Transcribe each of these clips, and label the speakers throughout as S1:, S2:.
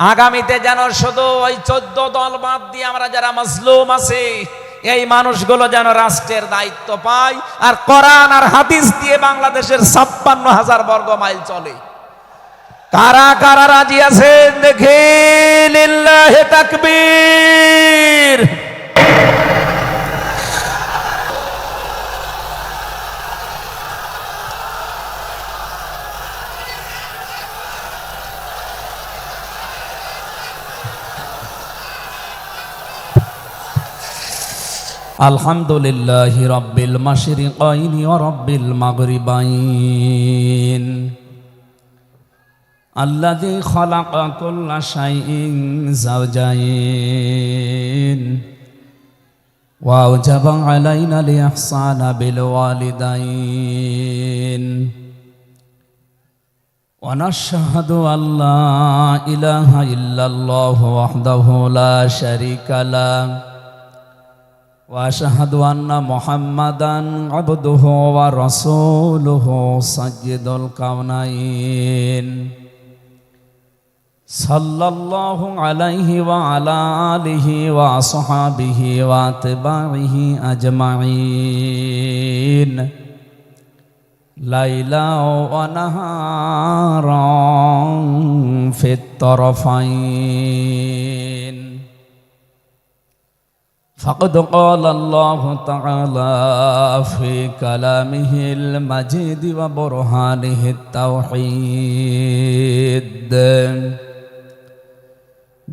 S1: আগামীতে যেন শুধু ওই 14 দল বাদ দিয়ে আমরা যারা মাজলুম আছি এই মানুষগুলো যেন রাষ্ট্রের দায়িত্ব পায়, আর কোরআন আর হাদিস দিয়ে বাংলাদেশের 56,000 বর্গ মাইল চলে। কারা কারা রাজি আছেন দেখি? লিল্লাহি তাকবীর। আলহামদুলিল্লাহি রাব্বিল মাশরিকাইনি ওয়া রাব্বিল মাগরিবাইন আল্লাযী খালাকা কুল্লা শাইইন যাওজাইন ওয়া আওজাবা আলাইনাল ইহসানা বিল ওয়ালিদাইন ওয়া নাশহাদু আল্লা ইলাহা ইল্লাল্লাহু ওয়াহদাহু লা শারীকা লাহু وأشهد أن محمدًا عبده ورسوله سيد الكونين صلى الله عليه وعلى آله وصحبه وأتباعه أجمعين ليلا ونهارا في الطرفين فقد قال الله تعالى في كلامه المجيد وبرهانه التوحيد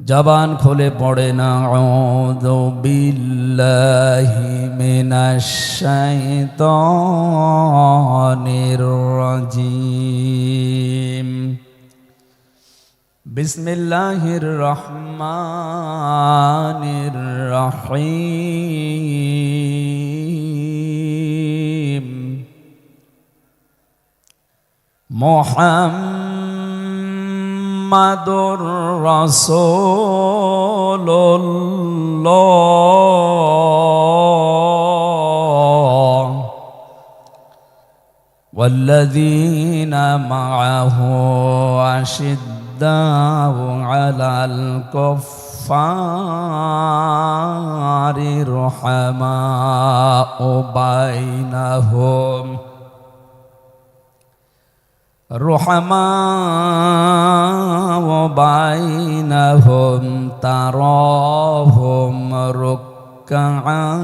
S1: জবান খুলে পড়েন আউযু বিল্লাহি মিনাশ শাইতানির রাজিম বিসমিল্লাহির রহমানির রহিম মুহাম্মাদুর রাসূলুল্লাহ ওয়াল্লাযীনা মাআহু আশিদ্দাউ আলাল কুফফারি রুহামাউ বাইনাহুম তারাহুম রুকআন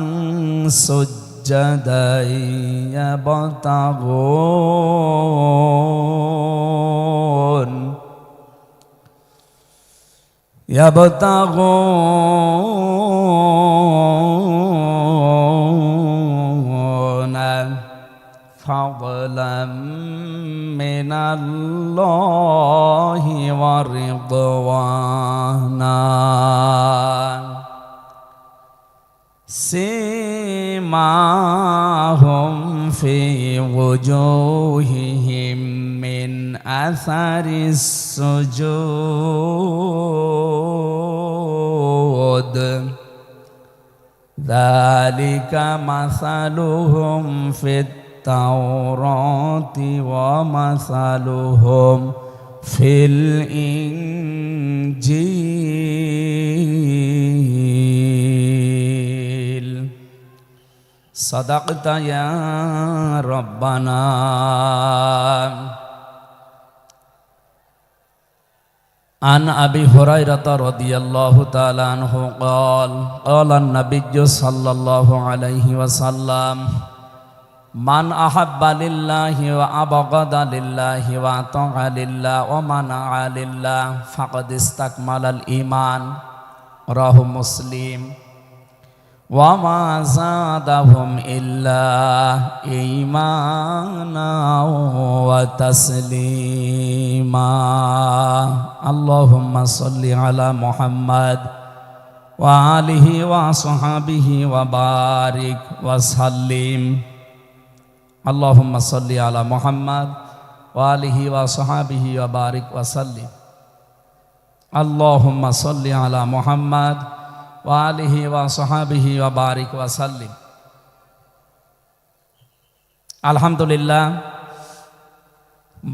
S1: সুজ্জাদান ইয়াবতাগুনা فضلا من الله ورضوانا سيماهم في وجوههم من أثر السجود ذلك مثلهم في التوراة ومثلهم في الإنجيل صدقت يا ربنا عن أبي هريرة رضي الله تعالى عنه قال قال النبي صلى الله عليه وسلم من أحب لله وأبغض لله وأطاع لله ومنع لله فقد استكمل الإيمان رواه مسلم وما زادهم إلا إيمانا وتسليما اللهم صل على محمد وآله وصحبه وبارك وسلم اللهم صل على محمد وآله وصحبه وبارك وسلم اللهم صل على محمد وآله وصحبه وبارك وسلم আলহামদুলিল্লাহ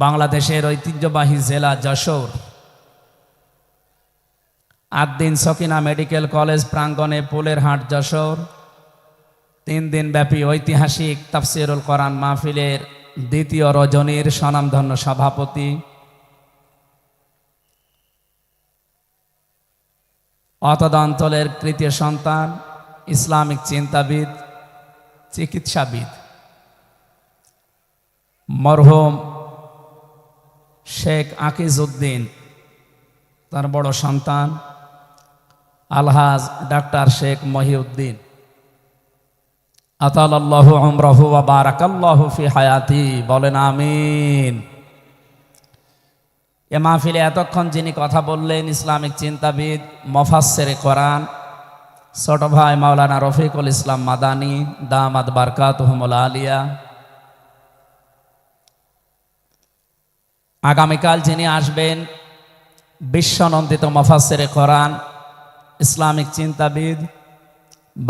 S1: বাংলাদেশের ঐতিহ্যবাহী জেলা যশোর আদ্দিন সকিনা মেডিকেল কলেজ প্রাঙ্গণে পুলের হাট যশোর 3 দিন ব্যাপী ঐতিহাসিক তাফসিরুল কোরআন মাহফিলের দ্বিতীয় রজনীর স্বনামধন্য সভাপতি অতদান্তলের তৃতীয় সন্তান, ইসলামিক চিন্তাবিদ, চিকিৎসাবিদ মরহুম শেখ আকিজউদ্দিন, তার বড় সন্তান আলহাজ ডাক্তার শেখ মহিউদ্দিন, আতালাল্লাহু উমরাহু ওয়া বারাকাল্লাহু ফি হায়াতি, বলেন আমিন। এ মাহফিলে এতক্ষণ যিনি কথা বললেন ইসলামিক চিন্তাবিদ, মুফাসসিরে কোরআন ছোট ভাই মাওলানা রফিকুল ইসলাম মাদানী দামাত বারকাতুহুমুল আলিয়া। আগামীকাল যিনি আসবেন বিশ্বনন্দিত মুফাসসিরে কোরআন, ইসলামিক চিন্তাবিদ,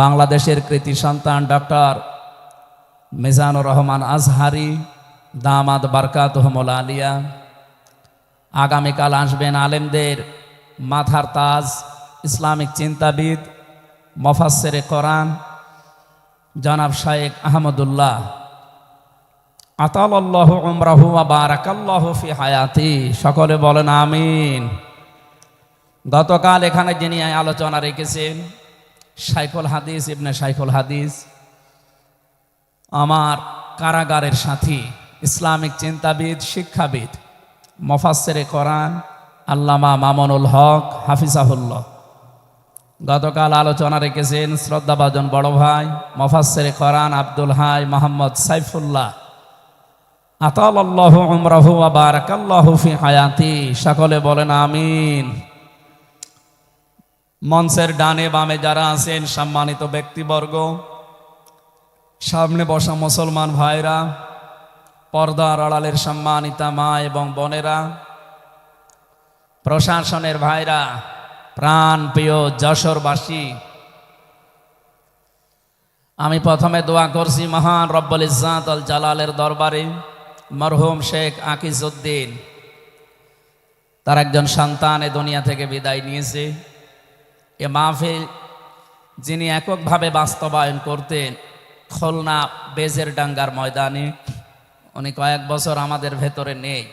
S1: বাংলাদেশের কৃতি সন্তান ডক্টর মিজানুর রহমান আজহারি দামাত বারকাতুহুমুল আলিয়া। আগামীকাল আসবেন আলেমদের মাথার তাজ, ইসলামিক চিন্তাবিদ, মুফাসসিরে কোরআন জনাব শাইখ আহমদুল্লাহ, আতালাল্লাহু উমরাহু ওয়া বারাকাল্লাহু ফি হায়াতি, সকলে বলেন আমিন। গতকাল এখানে যিনি আলোচনা রেখেছেন শাইখুল হাদিস ইবনে শাইখুল হাদিস, আমার কারাগারের সাথী, ইসলামিক চিন্তাবিদ, শিক্ষাবিদ, মুফাসসিরে কোরআন আল্লামা মামুনুল হক হাফিজাহুল্লাহ। গতকাল আলোচনা রেখেছেন শ্রদ্ধাভাজন বড় ভাই মুফাসসিরে কোরআন আব্দুল হাই মোহাম্মদ সাইফুল্লাহ, আতালাল্লাহু উমরাহু ওয়া বারাকাল্লাহু ফি হায়াতি, সকলে বলেন আমিন। মঞ্চের ডানে বামে যারা আছেন সম্মানিত ব্যক্তিবর্গ, সামনে বসা মুসলমান ভাইরা, পর্দার আড়ালের সম্মানিতা মা এবং বোনেরা, প্রশাসনের ভাইরা, প্রাণ প্রিয় যশোরবাসী, আমি প্রথমে দোয়া করছি মহান রব্বুল ইজ্জাত আল জালালের দরবারে মরহুম শেখ আকিজউদ্দিন, তার একজন সন্তান এ দুনিয়া থেকে বিদায় নিয়েছে। এ মাহফিল যিনি এককভাবে বাস্তবায়ন করতেন খুলনা বেজের ডাঙ্গার ময়দানে, উনি কয়েক বছর আমাদের ভেতরে নেই,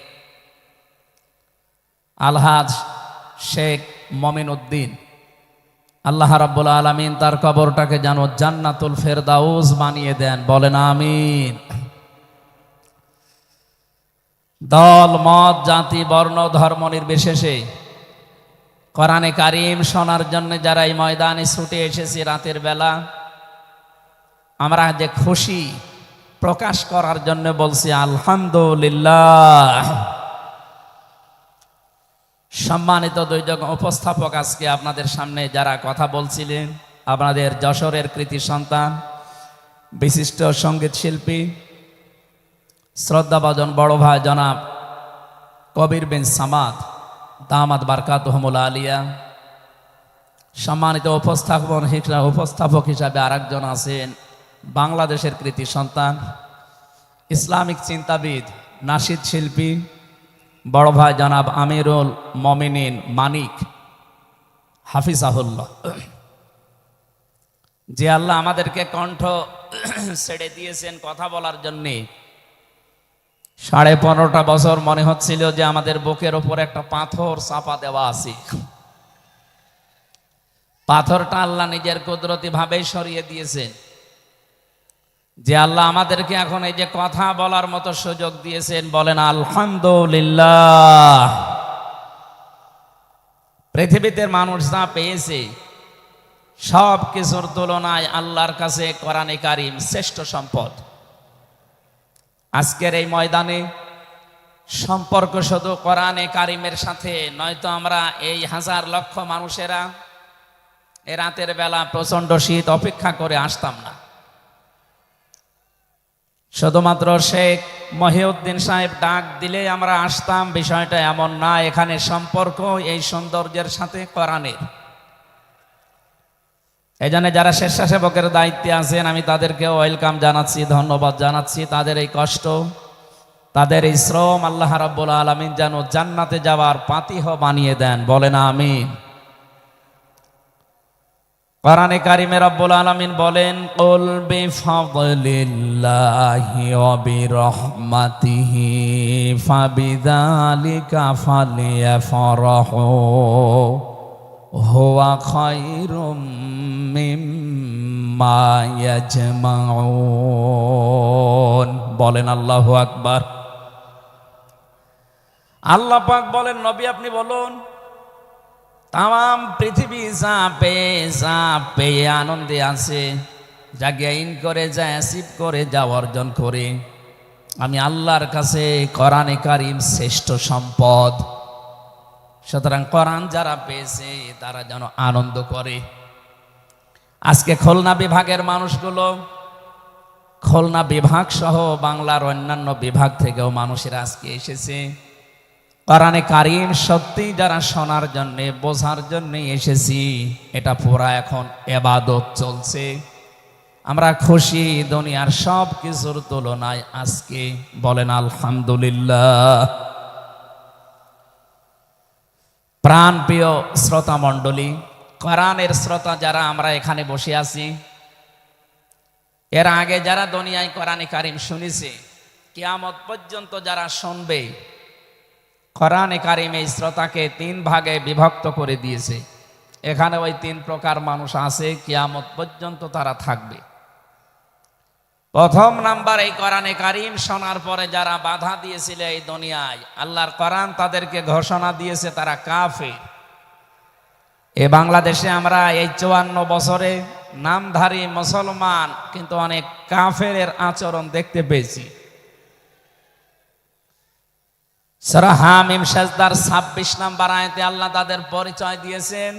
S1: আলহাজ শেখ মমিন উদ্দিন, আল্লাহ রাব্বুল আলামিন তার কবরটাকে যেন জান্নাতুল ফেরদাউস বানিয়ে দেন, বলেন আমিন। দল মত জাতি বর্ণ ধর্ম নির্বিশেষে কোরআনে কারিম শোনার জন্য যারা এই ময়দানে ছুটে এসেছি রাতের বেলা, আমরা যে খুশি প্রকাশ করার জন্য বলছি আলহামদুলিল্লাহ। সম্মানিত দুইজন উপস্থাপক, আজকে আপনাদের সামনে যারা কথা বলছিলেন, আপনাদের যশোরের কৃতি সন্তান, বিশিষ্ট সঙ্গীত শিল্পী, শ্রদ্ধাভাজন বড় ভাই জনাব কবির বিন সামাদ দামাত বারকাতুহুমুল আলিয়া। সম্মানিত উপস্থাপক হিসাবে আরেকজন আছেন বাংলাদেশের কৃতি সন্তান, ইসলামিক চিন্তাবিদ, নাশিদ শিল্পী বড় ভাই জনাব আমিরুল মমিনিন মানিক হাফিজাহুল্লাহ। যে আল্লাহ আমাদেরকে কণ্ঠ ছেড়ে দিয়েছেন কথা বলার জন্যে, 15.5 বছর মনে হচ্ছিল যে আমাদের বুকের ওপর একটা পাথর চাপা দেওয়া আছে। পাথরটা আল্লাহ নিজের কুদরতি ভাবে সরিয়ে দিয়েছেন। যে আল্লাহ আমাদেরকে এখন এই যে কথা বলার মতো সুযোগ দিয়েছেন, বলেন আলহামদুলিল্লাহ। পৃথিবীতে মানুষ যা পেয়েছে সব কিছুর তুলনায় আল্লাহর কাছে কোরআনে কারিম শ্রেষ্ঠ সম্পদ। আজকের এই ময়দানে সম্পর্ক শুধু কোরআনে কারিমের সাথে, নয়তো আমরা এই হাজার লক্ষ মানুষেরা এ রাতের বেলা প্রচন্ড শীত অপেক্ষা করে আসতাম না। শুধুমাত্র শেখ মহিউদ্দিন সাহেব ডাক দিলে আমরা আসতাম, বিষয়টা এমন না। এখানে সম্পর্ক এই সৌন্দর্যের সাথে কোরআনের। এই জন্য যারা স্বেচ্ছাসেবকের দায়িত্বে আছেন আমি তাদেরকে ওয়েলকাম জানাচ্ছি, ধন্যবাদ জানাচ্ছি। তাদের এই কষ্ট, তাদের এই শ্রম আল্লাহ রাব্বুল আলামিন যেন জান্নাতে যাওয়ার পাতিহ বানিয়ে দেন, বলেন আমিন। কোরআনে কারিমে রব্বুল আলামিন বলেন, কুল বিফাদলিল্লাহি ওয়া বিরহমাতিহি ফাবিযালিকা ফালিয়াফরাহু হুয়া খায়রুম মিম্মা ইয়াজমাউন। বলেন আল্লাহু আকবার। আল্লাহ পাক বলেন, নবী আপনি বলুন, তাম পৃথিবী যা পেয়ে আনন্দে আছে, যা গেইন করে, যা অ্যাচিভ করে, যা অর্জন করে, আমি আল্লাহর কাছে কোরআনে কারিম শ্রেষ্ঠ সম্পদ। সুতরাং কোরআন যারা পেয়েছে তারা যেন আনন্দ করে। আজকে খুলনা বিভাগের মানুষগুলো, খুলনা বিভাগ সহ বাংলার অন্যান্য বিভাগ থেকেও মানুষেরা আজকে এসেছে কোরআনে কারিম সত্যি যারা শোনার জন্য, বোঝার জন্য এসেছি। এটা পুরা এখন ইবাদত চলছে। আমরা খুশি দুনিয়ার সব কিছুর তুলনায় আজকে। বলেন আলহামদুলিল্লাহ। প্রাণপ্রিয় শ্রোতা মণ্ডলী, কোরআনের শ্রোতা যারা আমরা এখানে বসে আছি, এর আগে যারা দুনিয়ায় কোরআনে কারিম শুনেছে, কিয়ামত পর্যন্ত যারা শুনবে, কোরআনে কারিম এই শ্রোতাকে 3 ভাগে বিভক্ত করে দিয়েছে। এখানে ওই 3 প্রকার মানুষ আছে, কিয়ামত পর্যন্ত তারা থাকবে। প্রথম নাম্বার, এই কোরআনে কারিম শোনার পরে যারা বাধা দিয়েছিল এই দুনিয়ায়, আল্লাহর কোরআন তাদেরকে ঘোষণা দিয়েছে তারা কাফের। এই বাংলাদেশে আমরা এই 54 বছরে নামধারী মুসলমান, কিন্তু অনেক কাফেরের আচরণ দেখতে পেয়েছি। সূরা হামিম সাজদার 26 নম্বর আয়াতে আল্লাহ তাদের পরিচয় দিয়েছেন,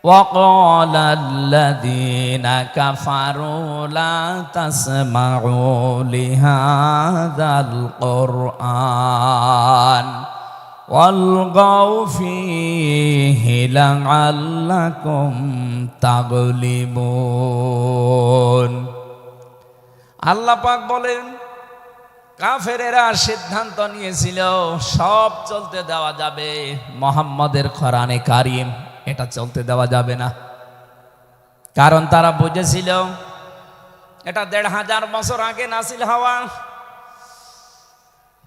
S1: وَقَالَ الَّذِينَ كَفَرُوا لَا تَسْمَعُوا لِهَذَا الْقُرْآنِ وَالْغَوْا فِيهِ لَعَلَّكُمْ تَغْلِبُونَ। আল্লাহ পাক বলেন, কাফেরেরা সিদ্ধান্ত নিয়েছিল সব চলতে দেওয়া যাবে, মুহাম্মাদের কোরআনে কারিম এটা চলতে দেওয়া যাবে না। কারণ তারা বুঝেছিল এটা 1500 বছর আগে নাসিল হওয়া।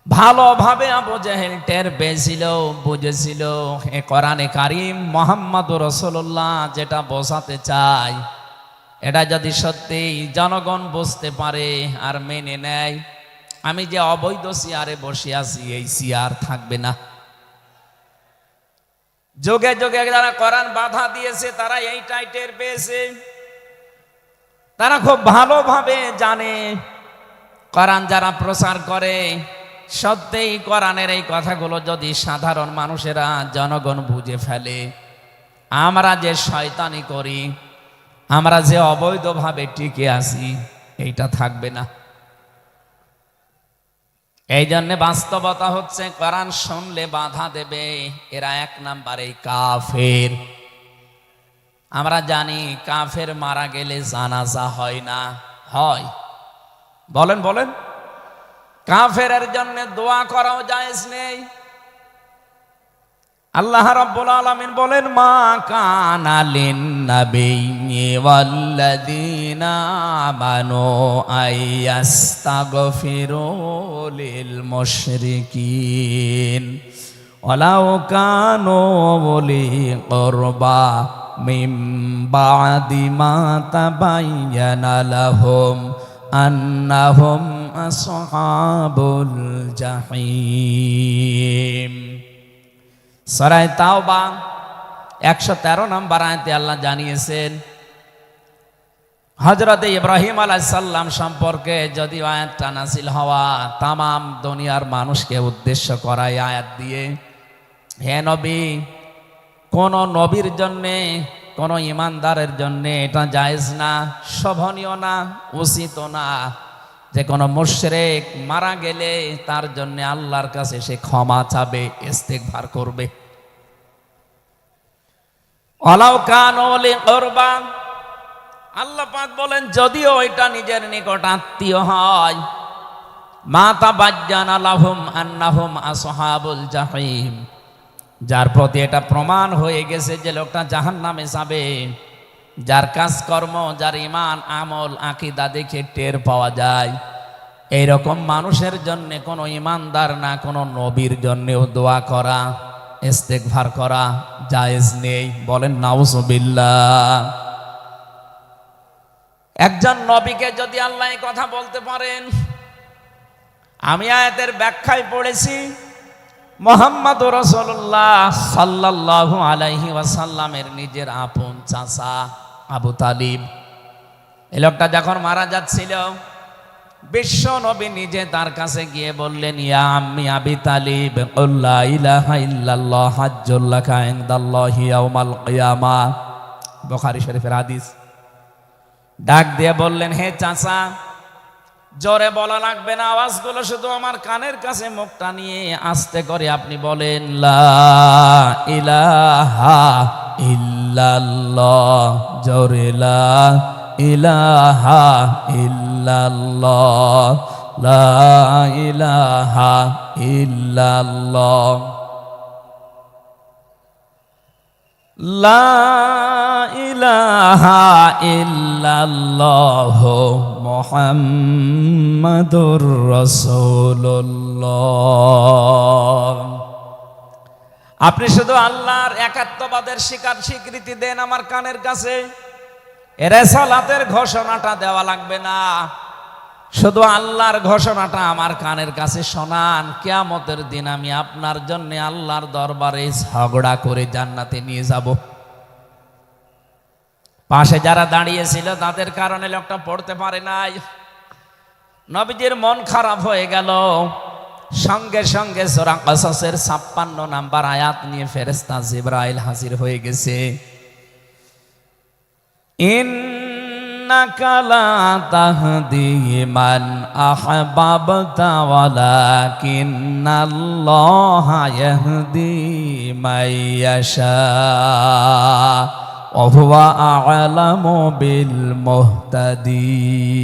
S1: ভালোভাবে আবু জেহেল টের পেয়েছিল, বুঝেছিল এ কোরআনে কারিম মুহাম্মদুর রাসূলুল্লাহ যেটা বোঝাতে চায়, এটা যদি সত্যি জনগণ বুঝতে পারে আর মেনে নেয়, আমি যে অবৈধ চেয়ারে বসে আছি এই চেয়ার থাকবে না। যুগে যুগে যারা কোরআন বাধা দিয়েছে তারা এইটাই টের পেয়েছে। তারা খুব ভালোভাবে জানে কোরআন যারা প্রচার করে, সত্যিই কোরআনের এই কথাগুলো যদি সাধারণ মানুষেরা, জনগণ বুঝে ফেলে, আমরা যে শয়তানি করি, আমরা যে অবৈধভাবে টিকে আছি, এইটা থাকবে না। এই জন্য বাস্তবতা হচ্ছে কোরআন শুনলে বাধা দেবে এরা 1 নম্বরে কাফের। আমরা জানি কাফের মারা গেলে জানাজা হয় না, হয়? বলেন বলেন। কাফেরের জন্য দোয়া করাও জায়েজ নেই। আল্লাহ রাব্বুল আলামিন বলেন, মা কানা লিন-নাবিয়্যি ওয়াল্লাযীনা আমানু আইয়াস্তাগফিরু লিল মুশরিকিন ওয়ালাউ কানু উলি কুরবা মিন বা'দি মা তাবায়্যানা লাহুম আন্নাহুম আসহাবুল জাহিম। সূরা তাওবা 113 নম্বর আয়াতে আল্লাহ জানিয়েছেন, হযরত ইব্রাহিম আলাইহিস সালাম সম্পর্কে যদি আয়াতটা নাযিল হওয়া, তাম দুনিয়ার মানুষকে উদ্দেশ্য করা আয়াত দিয়ে, হে নবী, কোন নবীর জন্য, কোন ইমানদারের জন্য এটা জায়েজ না, শোভনীয় না, উচিত না যে কোনো মুশরিক মারা গেলে তার জন্য আল্লাহর কাছে সে ক্ষমা চাবে, ইস্তিগফার করবে। ওয়ালাউ কানু লি কুরবা, আল্লাহ পাক বলেন যদিও এটা নিজের নিকট আত্মীয় হয়, মা তাবায়্যানা লাহুম আন্নাহুম আসহাবুল জাহিম, যার প্রতি এটা প্রমাণ হয়ে গেছে যে লোকটা জাহান্নামে যাবে, যার কাজকর্ম, যার ঈমান আমল আকীদা দেখে টের পাওয়া যায়, এইরকম মানুষের জন্য কোনো ঈমানদার না কোনো নবীর জন্যও দোয়া করা, ইস্তেগফার করা জায়েজ নেই। বলেন নাউজুবিল্লাহ। একজন নবীকে যদি আল্লাহ এই কথা বলতে পারেন, আমি আয়াতের ব্যাখ্যায় পড়েছি মুহাম্মদুর রাসূলুল্লাহ সাল্লাল্লাহু আলাইহি ওয়াসাল্লামের নিজের আপন চাচা আবু তালিব, এই লোকটা যখন মারা যাচ্ছিল, বিশ্ব নবী নিজে তার কাছে গিয়ে বললেন, ইয়া আম্মি আবি তালিব, লা ইলাহা ইল্লাল্লাহ হাজ্জুল লাকা ইনদাল্লাহি ইয়াউমাল কিয়ামাহ, বুখারী শরীফের হাদিস। ডাক দিয়ে বললেন, হে চাচা, জোরে বলা লাগবে না, আওয়াজগুলো শুধু আমার কানের কাছে মুখটা নিয়ে আস্তে করে আপনি বলেন, লা ইলাহা ইল্লাল্লাহ, জোরে লা ইলাহা ইল্লাল্লাহ, লা ইলাহা ইল্লাল্লাহ, লা ইলাহা ইল্লাল্লাহ মুহাম্মাদুর রাসূলুল্লাহ। আপনি শুধু আল্লাহর একাত্মবাদের স্বীকৃতি দেন আমার কানের কাছে, রিসালাতের ঘোষণাটা দেওয়া লাগবে না, শুধু আল্লাহর ঘোষণাটা আমার কানের কাছে শোনান। কিয়ামতের দিন আমি আপনার জন্য আল্লাহর দরবারে ঝগড়া করে জান্নাতে নিয়ে যাব। পাশে যারা দাঁড়িয়েছিল তাদের কারণে লোকটা পড়তে পারে নাই। নবীজির মন খারাপ হয়ে গেল। সঙ্গে সঙ্গে সূরা কাসাসের 56 নাম্বার আয়াত নিয়ে ফেরেশতা জিবরাইল হাজির হয়ে গেছে। ইন্নাকা লা তাহদি মান আহবাবতা ওয়ালাকিন্নাল্লাহা ইয়াহদি মাইয়াশা ওয়া হুয়া আ'লামু বিল মুহতাদিন।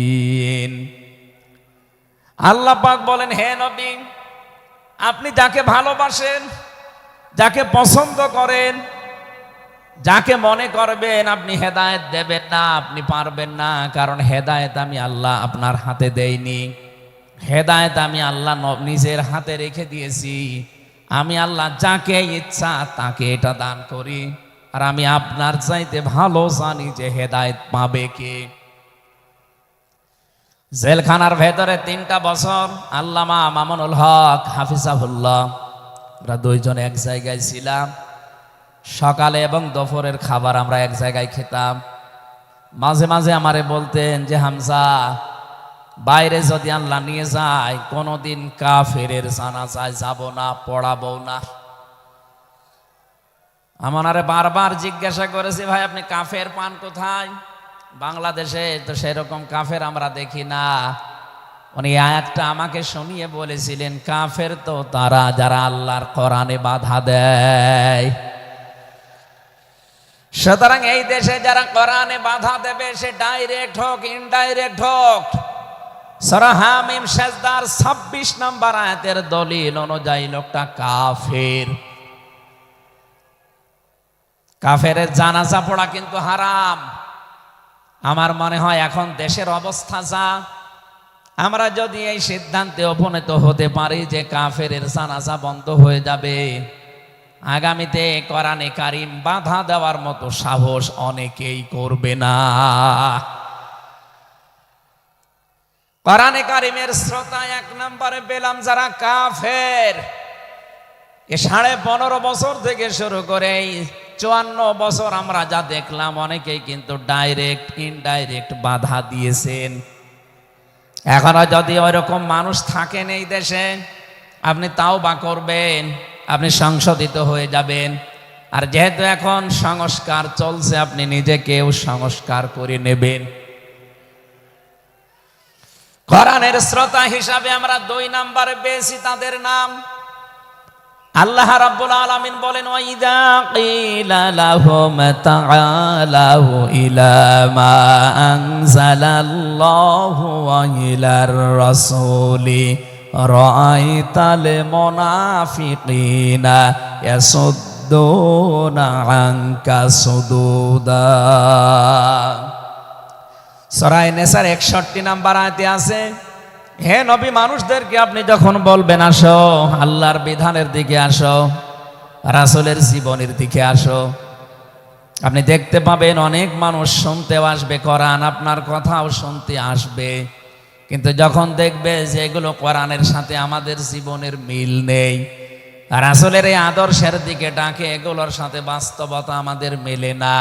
S1: আল্লাহ পাক বলেন, হে নবী, আপনি যাকে ভালোবাসেন, যাকে পছন্দ করেন, যাকে মনে করবেন আপনি হেদায়েত দেবেন না, আপনি পারবেন না, কারণ হেদায়েত আমি আল্লাহ আপনার হাতে দেইনি। হেদায়েত আমি আল্লাহ নিজের হাতে রেখে দিয়েছি। আমি আল্লাহ যাকে ইচ্ছা তাকে এটা দান করি, আর আমি আপনার চাইতে ভালো জানি যে হেদায়েত পাবে কে। জেলখানার ভেতরে 3টা বছর আল্লামা মামুনুল হক হাফিজাহুল্লাহ, আমরা দুইজন এক জায়গায় ছিলাম। সকালে এবং দুপুরের খাবার আমরা এক জায়গায় খেতাম। মাঝে মাঝে আমারে বলতেন যে, হামজা, বাইরে যদি আল্লাহ নিয়ে যায় কোনোদিন কাফেরের জানাজায় যাব না, পড়াবো না। আমারে বারবার জিজ্ঞাসা করেছি, ভাই আপনি কাফের পান কোথায়? বাংলাদেশে তো সেরকম কাফের আমরা দেখি না। উনি আয়াতটা আমাকে শুনিয়ে বলেছিলেন, কাফের তো তারা যারা আল্লাহর কোরআনে বাধা দেয়। সুতরাং এই দেশে যারা কোরআনে বাধা দেবে, সে ডাইরেক্ট হোক ইনডাইরেক্ট হোক, সূরা হামিম সেজদার 26 নম্বর আয়াতের দলিল অনুযায়ী লোকটা কাফের। কাফেরের জানাজা পড়া কিন্তু হারাম। আমার মনে হয় এখন দেশের অবস্থা যা, আমরা যদি এই সিদ্ধান্তে উপনীত হতে পারি যে কাফেরের জানাজা বন্ধ হয়ে যাবে, আগামীতে কোরআনে কারিম বাধা দেওয়ার মতো সাহস অনেকেই করবে না। কোরআনে কারিমের শ্রোতা 1 নম্বরে পেলাম যারা কাফের। এ 15.5 বছর থেকে শুরু করে 54 বছর আমরা যা দেখলাম, অনেকেই কিন্তু ডাইরেক্ট ইনডাইরেক্ট বাধা দিয়েছেন। এখনো যদি ওইরকম মানুষ থাকেন এই দেশে, আপনি তাওবা করবেন, আপনি সংশোধিত হয়ে যাবেন। আর যেহেতু এখন সংস্কার চলছে, আপনি নিজেকেও সংস্কার করে নেবেন। কোরআনের শ্রোতা হিসাবে আমরা 2 নম্বরে পেয়েছি তাদের নাম। আল্লাহ রাব্বুল আলামিন বলেন, ওয়াইদা কিলা লাহুম তাআলাউ ইলা মা আনজালাল্লাহু ওয়া ইলার রাসূলি রাআইতাল মুনাফিকিনা ইয়াসুদ ইয়াসুদ্দুনা আনকা সুদুদা। সূরা নিসার 61 নম্বর আয়াতে আছে, হে নবী, মানুষদেরকে আপনি যখন বলবেন আসো আল্লাহর বিধানের দিকে আসো, রাসূলের জীবনের দিকে আসো, আপনি দেখতে পাবেন অনেক মানুষ শুনতেও আসবে কোরআন, আপনার কথাও শুনতে আসবে, কিন্তু যখন দেখবে যে এগুলো কোরআনের সাথে আমাদের জীবনের মিল নেই, রাসূলের এই আদর্শের দিকে ডাকে, এগুলোর সাথে বাস্তবতা আমাদের মেলে না,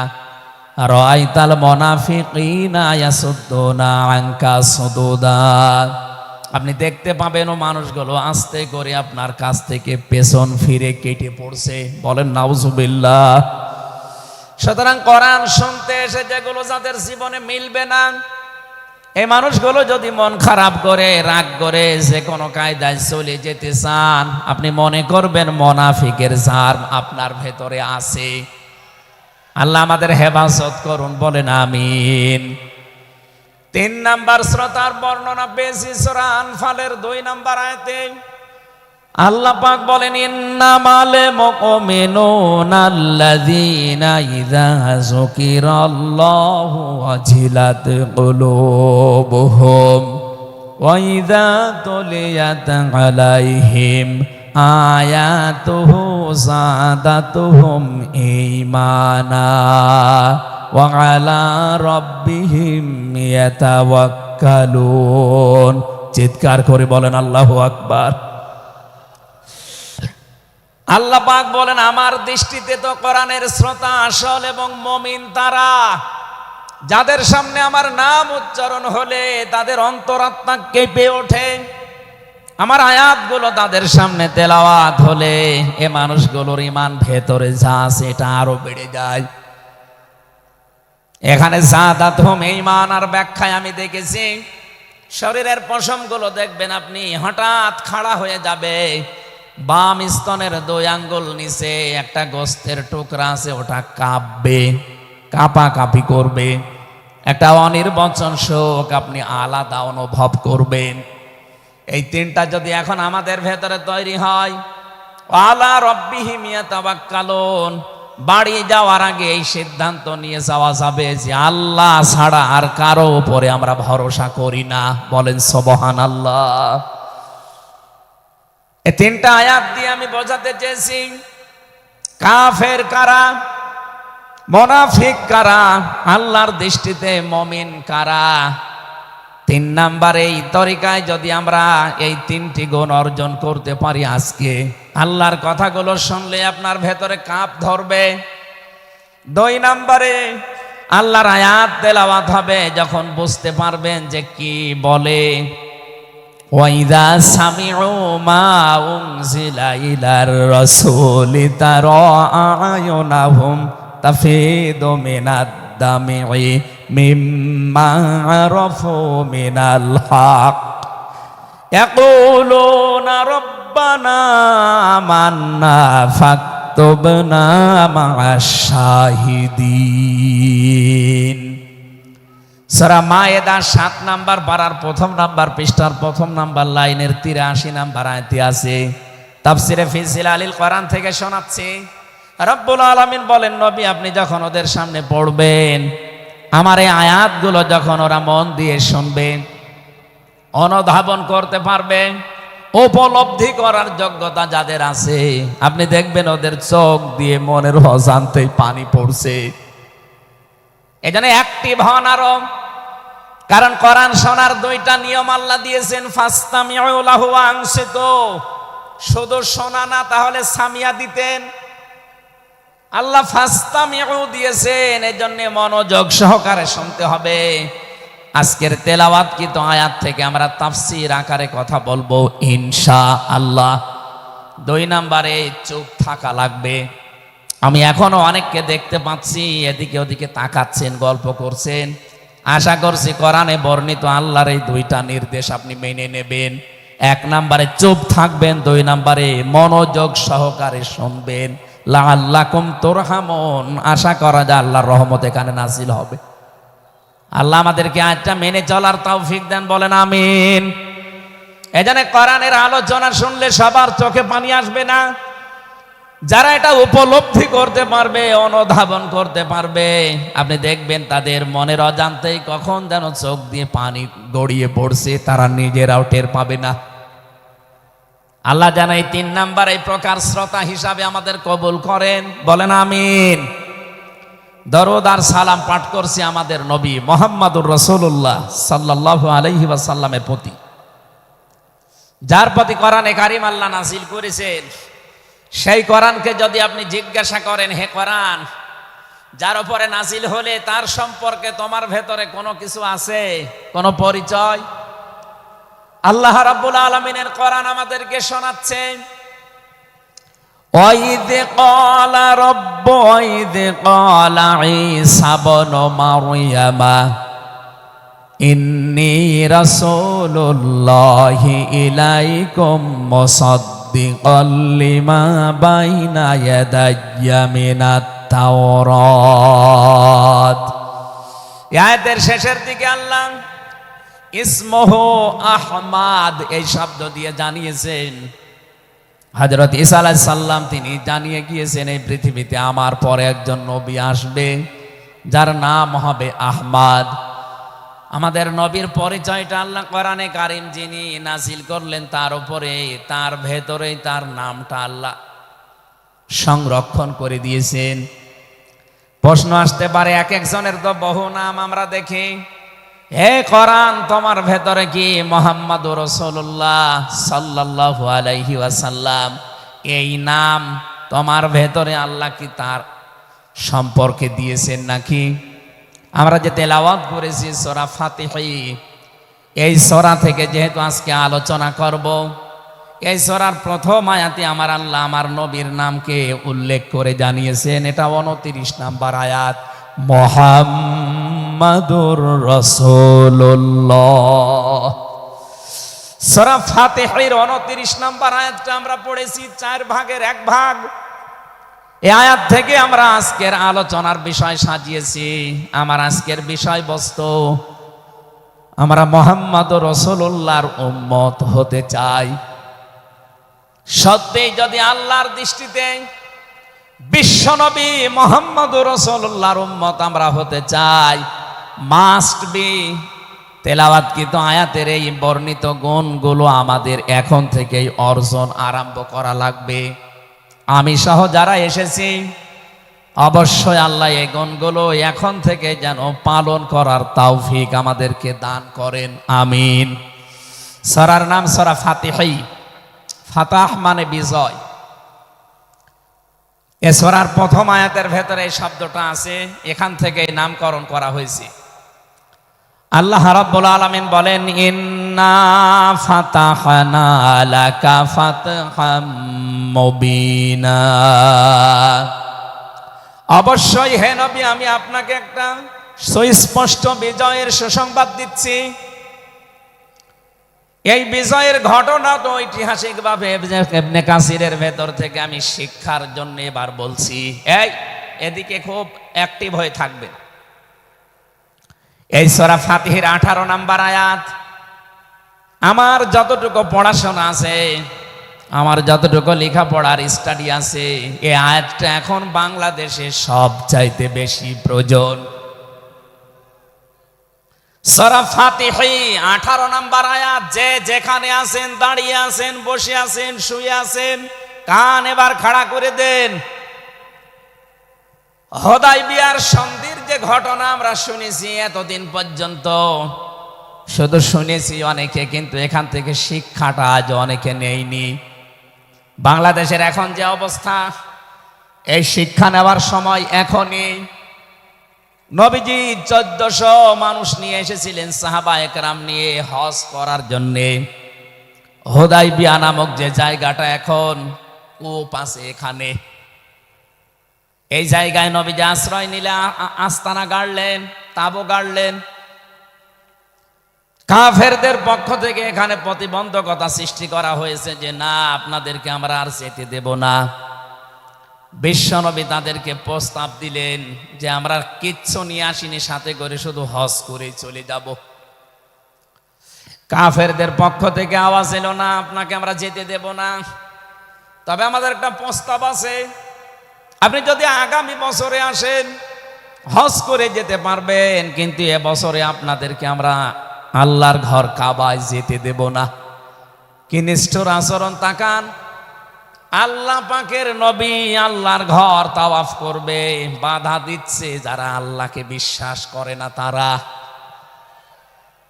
S1: রাআইতাল মুনাফিকিনা ইয়াসুদ্দুনা আনকা সুদুদা, আপনি দেখতে পাবেন ও মানুষগুলো আস্তে করে আপনার কাছ থেকে পেছন ফিরে কেটে পড়ছে। বলেন নাউজুবিল্লাহ। সুতরাং কোরআন শুনতে এসে যেগুলো যাদের জীবনে মিলবে না, এই মানুষগুলো যদি মন খারাপ করে, রাগ করে, যে কোনো কায়দায় চলে যেতে চান, আপনি মনে করবেন মুনাফিকের জার আপনার ভেতরে আছে। আল্লাহ আমাদের হেফাজত করুন, বলেন আমিন। 3 নাম্বার শ্রোতার বর্ণনা পেয়েছি সূরা আনফালের 2 নাম্বার আয়াতে। আল্লাহ পাক বলেন, ইন্নামাল মুমিনুনা আল্লাযীনা ইযা যুকিরাল্লাহু ওয়াজিলাত কুলুবুহুম ওয়া ইযা তুলিয়াত আলাইহিম আয়াতুহু যাদাতুহুম ঈমানা ওয়া আলা রাব্বিহিম ইয়াতাওয়াক্কালুন। চিৎকার করে বলেন আল্লাহু আকবার। আল্লাহ পাক বলেন, আমার দৃষ্টিতে তো কোরআনের শ্রোতা আসল এবং মুমিন তারা, যাদের সামনে আমার নাম উচ্চারণ হলে তাদের অন্তরাত্মা কেঁপে ওঠে, আমার আয়াতগুলো তাদের সামনে তেলাওয়াত হলে এ মানুষগুলোর ঈমান ভেতরে যা আছে এটা আরো বেড়ে যায়। এখানে যাদাতুহুম ঈমান আর ব্যাখ্যায় আমি দেখেছি, শরীরের পশমগুলো দেখবেন আপনি হঠাৎ খাড়া হয়ে যাবে, বাম স্তনের 2 আঙ্গুল নিচে একটা গোস্তের টুকরা আছে, ওটা কাঁপবে, কাঁপাকাঁপি করবে, একটা অনির্বচন শোক আপনি আলাদা অনুভব করবেন। এই 3টা যদি এখন আমাদের ভেতরে তৈরি হয়, আলা রাব্বিহিম ইয়াতাওয়াক্কালুন, বাড়ি যাওয়ার আগে এই সিদ্ধান্ত নিয়ে যাওয়া যাবে যে আল্লাহ ছাড়া আর কারো উপরে আমরা ভরসা করি না। বলেন সুবহানাল্লাহ। এই 3টা আয়াত দিয়ে আমি বোঝাতে চেয়েছি কাফের কারা, মুনাফিক কারা, আল্লাহর দৃষ্টিতে মুমিন কারা। 3 নাম্বার এই তরিকায় যদি আমরা এই 3টি গুণ অর্জন করতে পারি, আজকে আল্লাহর কথাগুলো শুনলে আপনার ভেতরে কাঁপ ধরবে। 2 নাম্বারে আল্লাহর আয়াত তেলাওয়াত হবে, যখন বুঝতে পারবেন যে কি বলে, ওয়াইদা সামিউ মা উনজিলা ইলার রাসূলি তারা আয়ুনাহুম তাফিদু মিনাদ দামি মিম্মা আরাফু মিনাল হক ইয়াকুলুনা রব্বানা আমান্না ফাকতুবনা মা'আশ শাহিদিন। সূরা মায়েদা 7 নাম্বার পারার 1 নাম্বার পৃষ্ঠার 1 নাম্বার লাইনের 83 নাম্বার আয়াতে আছে। তাফসিরে ফি জিলালিল কোরআন থেকে শোনাচ্ছি, রব্বুল আলামিন বলেন, নবী আপনি যখন ওদের সামনে পড়বেন, আমার এই আয়াতগুলো যখন ওরা মন দিয়ে শুনবে, অনুধাবন করতে পারবে, উপলব্ধি করার যোগ্যতা যাদের আছে, আপনি দেখবেন ওদের চোখ দিয়ে মনের অজান্তেই পানি পড়ছে। এজন্য অ্যাক্টিভ হন আরো, কারণ কোরআন শোনার 2টা নিয়ম আল্লাহ দিয়েছেন, ফাসতামিউ লাহু ওয়া আনসিতু। শুধু শোনা না, তাহলে সামিয়া দিতেন। আল্লাহ ফাসতামিউ দিয়েছেন, এজন্য মনোযোগ সহকারে শুনতে হবে। আজকের তেলাওয়াতকৃত আয়াত থেকে আমরা তাফসীর আকারে কথা বলবো ইনশাআল্লাহ। 2 নাম্বারে চুপ থাকা লাগবে। আমি এখনো অনেককে দেখতে পাচ্ছি এদিকে ওদিকে তাকাচ্ছেন, গল্প করছেন। আশা করছি কোরআনে বর্ণিত আল্লাহর এই 2টা নির্দেশ আপনি মেনে নেবেন। 1 নাম্বারে চুপ থাকবেন, 2 নাম্বারে মনোযোগ সহকারে শুনবেন। লাআল্লাকুম তুরহামুন, আশা করা যায় আল্লাহর রহমত এখানে নাজিল হবে। আল্লাহ আমাদেরকে আয়াতটা মেনে চলার তৌফিক দেন, বলেন আমিন। এজন্য কোরআনের আলোচনা শুনলে সবার চোখে পানি আসবে না। যারা এটা উপলব্ধি করতে পারবে, অনুধাবন করতে পারবে, আপনি দেখবেন তাদের মনের অজান্তেই কখন যেন চোখ দিয়ে পানি গড়িয়ে পড়ছে, তারা নিজেরাও টের পাবে না। আল্লাহ যেন এই 3 নাম্বার এই প্রকার শ্রোতা হিসাবে আমাদের কবুল করেন, বলেন আমিন। দরুদ আর সালাম পাঠ করছি আমাদের নবী মুহাম্মদুর রাসূলুল্লাহ সাল্লাল্লাহু আলাইহি ওয়াসাল্লামের প্রতি, যার প্রতি কোরআনে কারীম আল্লাহ নাযিল করেছেন। সেই কোরআনকে যদি আপনি জিজ্ঞাসা করেন, হে কোরআন, যার উপরে নাযিল হলে তার সম্পর্কে তোমার ভেতরে কোনো কিছু আছে, কোনো পরিচয়? আল্লাহ রাব্বুল আলামিনের কোরআন আমাদেরকে শোনাচ্ছেন, ওয়াইদ ক্বালা রাব্বু ওয়াইদ ক্বালা ঈসা ইবনু মারইয়ামা ইন্নী রাসূলুল্লাহি ইলাইকুম মুসাদ্দিকাল লিমা বাইনা ইয়াদাইয়া মিনাত তাওরাত। আয়াতের শেষের দিকে আল্লাহ ইসমুহু আহমাদ এই শব্দ দিয়ে জানিয়েছেন, হযরত ঈসা আলাইহিস সালাম তিনি জানিয়ে গিয়েছেন এই পৃথিবীতে আমার পরে একজন নবী আসবে যার নাম হবে আহমদ। আমাদের নবীর পরিচয়টা আল্লাহ কোরআনে কারীম যিনি নাযিল করলেন তার উপরে, তার ভেতরেই তার নামটা আল্লাহ সংরক্ষণ করে দিয়েছেন। প্রশ্ন আসতে পারে, এক একজনের তো বহু নাম আমরা দেখি, হে কোরআন তোমার ভেতরে কি মুহাম্মদুর রাসূলুল্লাহ সাল্লাল্লাহু আলাইহি ওয়াসাল্লাম এই নাম তোমার ভেতরে আল্লাহ কি তার সম্পর্কে দিয়েছেন নাকি? আমরা যে তেলাওয়াত করেছি সূরা ফাতিহা, এই সূরা থেকে যেহেতু আজকে আলোচনা করব, এই সূরার প্রথম আয়াতে আমার আল্লাহ আমার নবীর নামকে উল্লেখ করে জানিয়েছেন। এটা 29 নাম্বার আয়াত, মুহাম্মাদুর রাসূলুল্লাহ। সূরা ফাতিহার 29 নাম্বার আয়াতটা আমরা পড়েছি 4 ভাগের 1 ভাগ। এই আয়াত থেকে আমরা আজকের আলোচনার বিষয় সাজিয়েছি। আমার আজকের বিষয়বস্তু, আমরা মুহাম্মাদুর রাসূলুল্লাহর উম্মত হতে চাই। সত্যি যদি আল্লাহর দৃষ্টিতে বিশ্বনবী মুহাম্মদুর রাসূলুল্লাহর উম্মত আমরা হতে চাই, মাস্ট বি তেলাওয়াতকৃত আয়াতের এই বর্ণিত গুণগুলো আমাদের এখন থেকেই অর্জন আরম্ভ করা লাগবে। আমি সহ যারা এসেছি অবশ্যই আল্লাহ এই গুণগুলো এখন থেকে যেন পালন করার তৌফিক আমাদেরকে দান করেন, আমিন। সূরার নাম সূরা ফাতিহা, ফাতাহ মানে বিজয়। এ সূরার প্রথম আয়াতের ভেতরে এই শব্দটা আছে, এখান থেকে নামকরণ করা হয়েছে। আল্লাহ রাব্বুল আলামিন বলেন, ইন্না ফাতাহনা লাকা ফাতহাম মুবিনা। অবশ্যই হে নবী আমি আপনাকে একটা সুস্পষ্ট বিজয়ের সুসংবাদ দিচ্ছি। এই বিজয়ের ঘটনা তো ঐতিহাসিকভাবে ইবনে কাসিরের ভেতর থেকে আমি শিক্ষার জন্য এবার বলছি। এদিকে খুব অ্যাক্টিভ হয়ে থাকবেন। এই সূরা ফাতিহার 18 নাম্বার আয়াত। আমার যতটুকু পড়াশোনা আছে, আমার যতটুকু লেখাপড়ার স্টাডি আছে, এই আয়াতটা এখন বাংলাদেশে সবচাইতে বেশি প্রয়োজন। সূরা ফাতিহা 18 নাম্বার আয়াত। যে যেখানে আছেন, দাঁড়িয়ে আছেন, বসে আছেন, শুয়ে আছেন, কান এবার খাড়া করে দেন। হুদায়বিয়ার সন্ধির যে ঘটনা আমরা শুনেছি এতদিন পর্যন্ত, শুধু শুনেছি অনেকে, কিন্তু এখান থেকে শিক্ষাটা আজ অনেকে নেয়নি। বাংলাদেশের এখন যে অবস্থা, এই শিক্ষা নেওয়ার সময় এখনই। নবীজি 1400 মানুষ নিয়ে এসেছিলেন সাহাবায়ে কেরাম নিয়ে হজ করার জন্যে। হুদায়বিয়া নামক যে জায়গাটা এখন কূপ আছে, এখানে এই জায়গায় নবীজি আশ্রয় নিলে আস্তানা গাড়লেন, তাবু গাড়লেন। কাফেরদের পক্ষ থেকে এখানে প্রতিবন্ধকতা সৃষ্টি করা হয়েছে যে না, আপনাদেরকে আমরা আর যেতে দেব না। বিশ্বনবী তাদেরকে প্রস্তাব দিলেন যে আমরা কিচ্ছু নিয়ে আসিনি সাথে করে, শুধু হজ করে চলে যাব। কাফেরদের পক্ষ থেকে আওয়াজ এলো না, আপনাকে আমরা যেতে দেব না। তবে আমাদের একটা প্রস্তাব আছে, আপনি যদি আগামী বছরে আসেন হজ করে যেতে পারবেন, কিন্তু এবছরে আপনাদেরকে আমরা আল্লাহর ঘর কাবায় যেতে দেব না। কি নিষ্ঠুর আচরণ! তাকান, আল্লাহ পাকের নবী আল্লাহর ঘর তাওয়াফ করবে, বাধা দিচ্ছে যারা আল্লাহকে বিশ্বাস করে না তারা।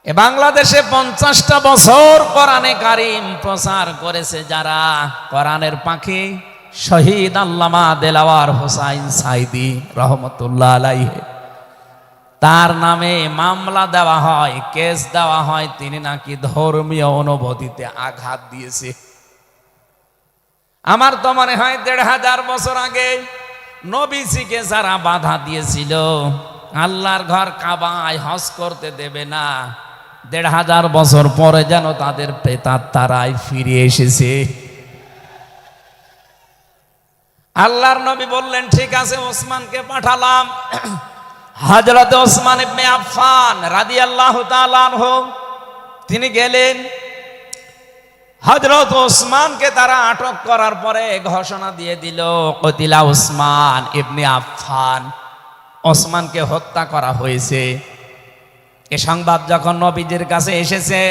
S1: এ বাংলাদেশে 50টা বছর কোরআনে কারীম প্রচার করেছে যারা, কোরআনের পাখি শহীদ আল্লামা দেলাওয়ার হোসাইন সাইদি রহমতুল্লাহ আলাইহি, তার নামে মামলা দেওয়া হয়, কেস দেওয়া হয়, তিনি নাকি ধর্মীয় অনুভূতিতে আঘাত দিয়েছে। আমার তো মনে হয় 1500 বছর আগে নবীজিকে যারা বাধা দিয়েছিল আল্লাহর ঘর কাবায় হজ করতে দেবে না, 1500 বছর পরে যেন তাদের প্রেতাত্মারাই ফিরে এসেছে। আল্লাহর নবী বললেন, ঠিক আছে, ওসমানকে পাঠালাম। হযরত ওসমান ইবনে আফফান রাদিয়াল্লাহু তাআলা আনহু তিনি গেলেন। হযরত ওসমানকে তারা আটক করার পরে ঘোষণা দিয়ে দিল, কতিলা ওসমান ইবনে আফফান, ওসমানকে হত্যা করা হয়েছে। এ সংবাদ যখন নবীজির কাছে এসেছে,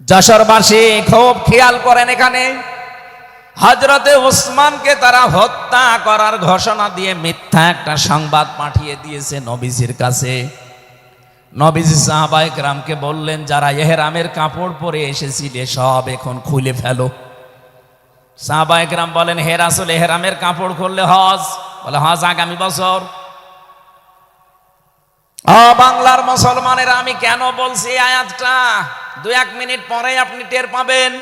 S1: যশোরবাসী খুব খেয়াল করেন, এখানে হযরতে ওসমানকে তারা হত্যা করার ঘোষণা দিয়ে মিথ্যা একটা সংবাদ পাঠিয়ে দিয়েছে নবীজির কাছে। নবীজি সাহাবায়ে কেরামকে বললেন, যারা ইহরামের কাপড় পরে এসেছিলে সব এখন খুলে ফেলো। সাহাবায়ে কেরাম বলেন, হে রাসূল, ইহরামের কাপড় খুললে হজ? বলে, হজ আগামী বছর। ও বাংলার মুসলমানেরা, আমি কেন বলছি এই আয়াতটা 2-1 মিনিট পরে আপনি টের পাবেন।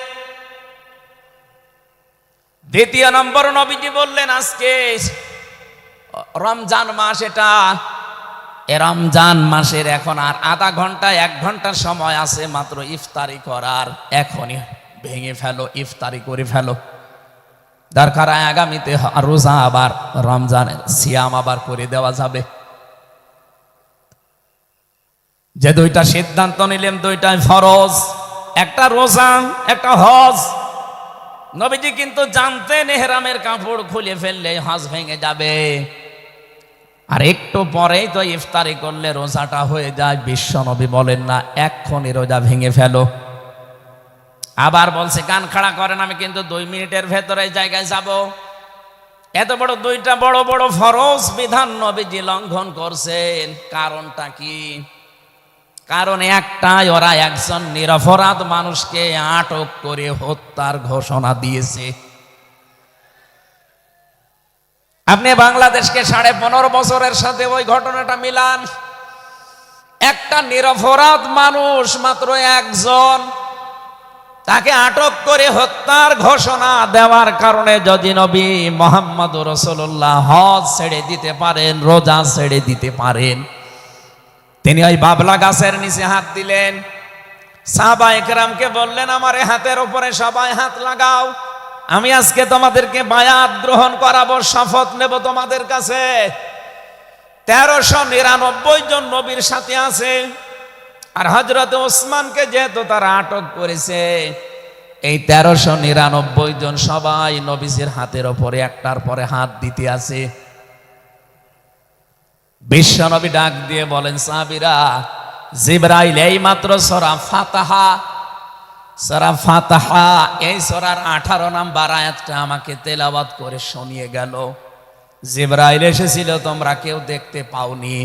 S1: দ্বিতীয় নম্বর, নবীজি বললেন, আজকে রমজান মাস, এটা এ রমজান মাসের এখন আর আধা ঘন্টা 1 ঘন্টা সময় আছে মাত্র ইফতারি করার, এখনই ভেঙে ফেলো, ইফতারি করে ফেলো। দরকার আগামীতে রোজা আবার রমজানের সিয়াম আবার করে দেওয়া যাবে। যে 2টা সিদ্ধান্ত নিলেন, 2টাই ফরজ, একটা রোজা, একটা হজ। নবীজি কিন্তু জানতেন ইহরামের কাপড় খুলে ফেললে হজ ভেঙে যাবে, আর একটু পরেই তো ইফতারি করলে রোজাটা হয়ে যায়। বিশ্ব নবী বলেন না, এক্ষুনি রোজা ভেঙে ফেলো। আবার বলছে, কান খাড়া করেন, আমি কিন্তু 2 মিনিটের ভেতরে জায়গায় যাব। এত বড় 2টা বড় বড় ফরজ বিধান নবীজি লঙ্ঘন করছেন, কারণটা কি? কারণ একটাই, ওরা একজন নিরপরাধ মানুষকে আটক করে হত্যার ঘোষণা দিয়েছে। আপনি বাংলাদেশকে 15.5 বছরের সাথে ওই ঘটনাটা মিলান। একটা নিরপরাধ মানুষ, মাত্র একজন, তাকে আটক করে হত্যার ঘোষণা দেওয়ার কারণে যদি নবী মুহাম্মদ রাসূলুল্লাহ হজ ছেড়ে দিতে পারেন, রোজা ছেড়ে দিতে পারেন, তিনি ওই বাবলা গাছের নিচে হাত দিলেন। সাহাবায়ে কেরামকে বললেন, আমার এই হাতের উপরে সবাই হাত লাগাও, আমি আজকে তোমাদেরকে বায়াত গ্রহণ করাবো, শপথ নেব তোমাদের কাছে। 1399 জন নবীর সাথে আছে, আর হযরত ওসমানকে যেহেতু তারা আটক করেছে, এই 1399 জন সবাই নবীজির হাতের উপরে একটার পরে হাত দিতে আছে। বিশ্ব নবী ডাক দিয়ে বলেন, সাহাবীরা, জিবরাইল এই মাত্র সূরা ফাতিহা এই সূরার 18 নম্বর আয়াতটা আমাকে তেলাওয়াত করে শুনিয়ে গেল। জিবরাইল এসেছিল, তোমরা কেউ দেখতে পাওনি।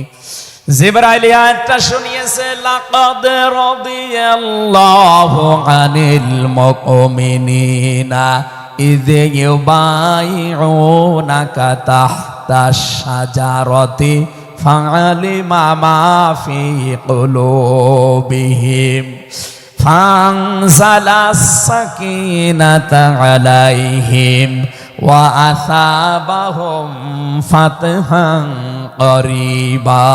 S1: জিবরাইল আয়াতটা শুনিয়েছে, লাকাদ রাদিয়াল্লাহু আনিল মুমিনিনা ইয ইউবাইউনাকা তাহতাশ শাজারাতি ফাআলিমা মা ফি কুলুবিহিম ফানজালাস সাকিনাতা আলাইহিম ওয়া আসাবাহুম ফাতহান করিবা।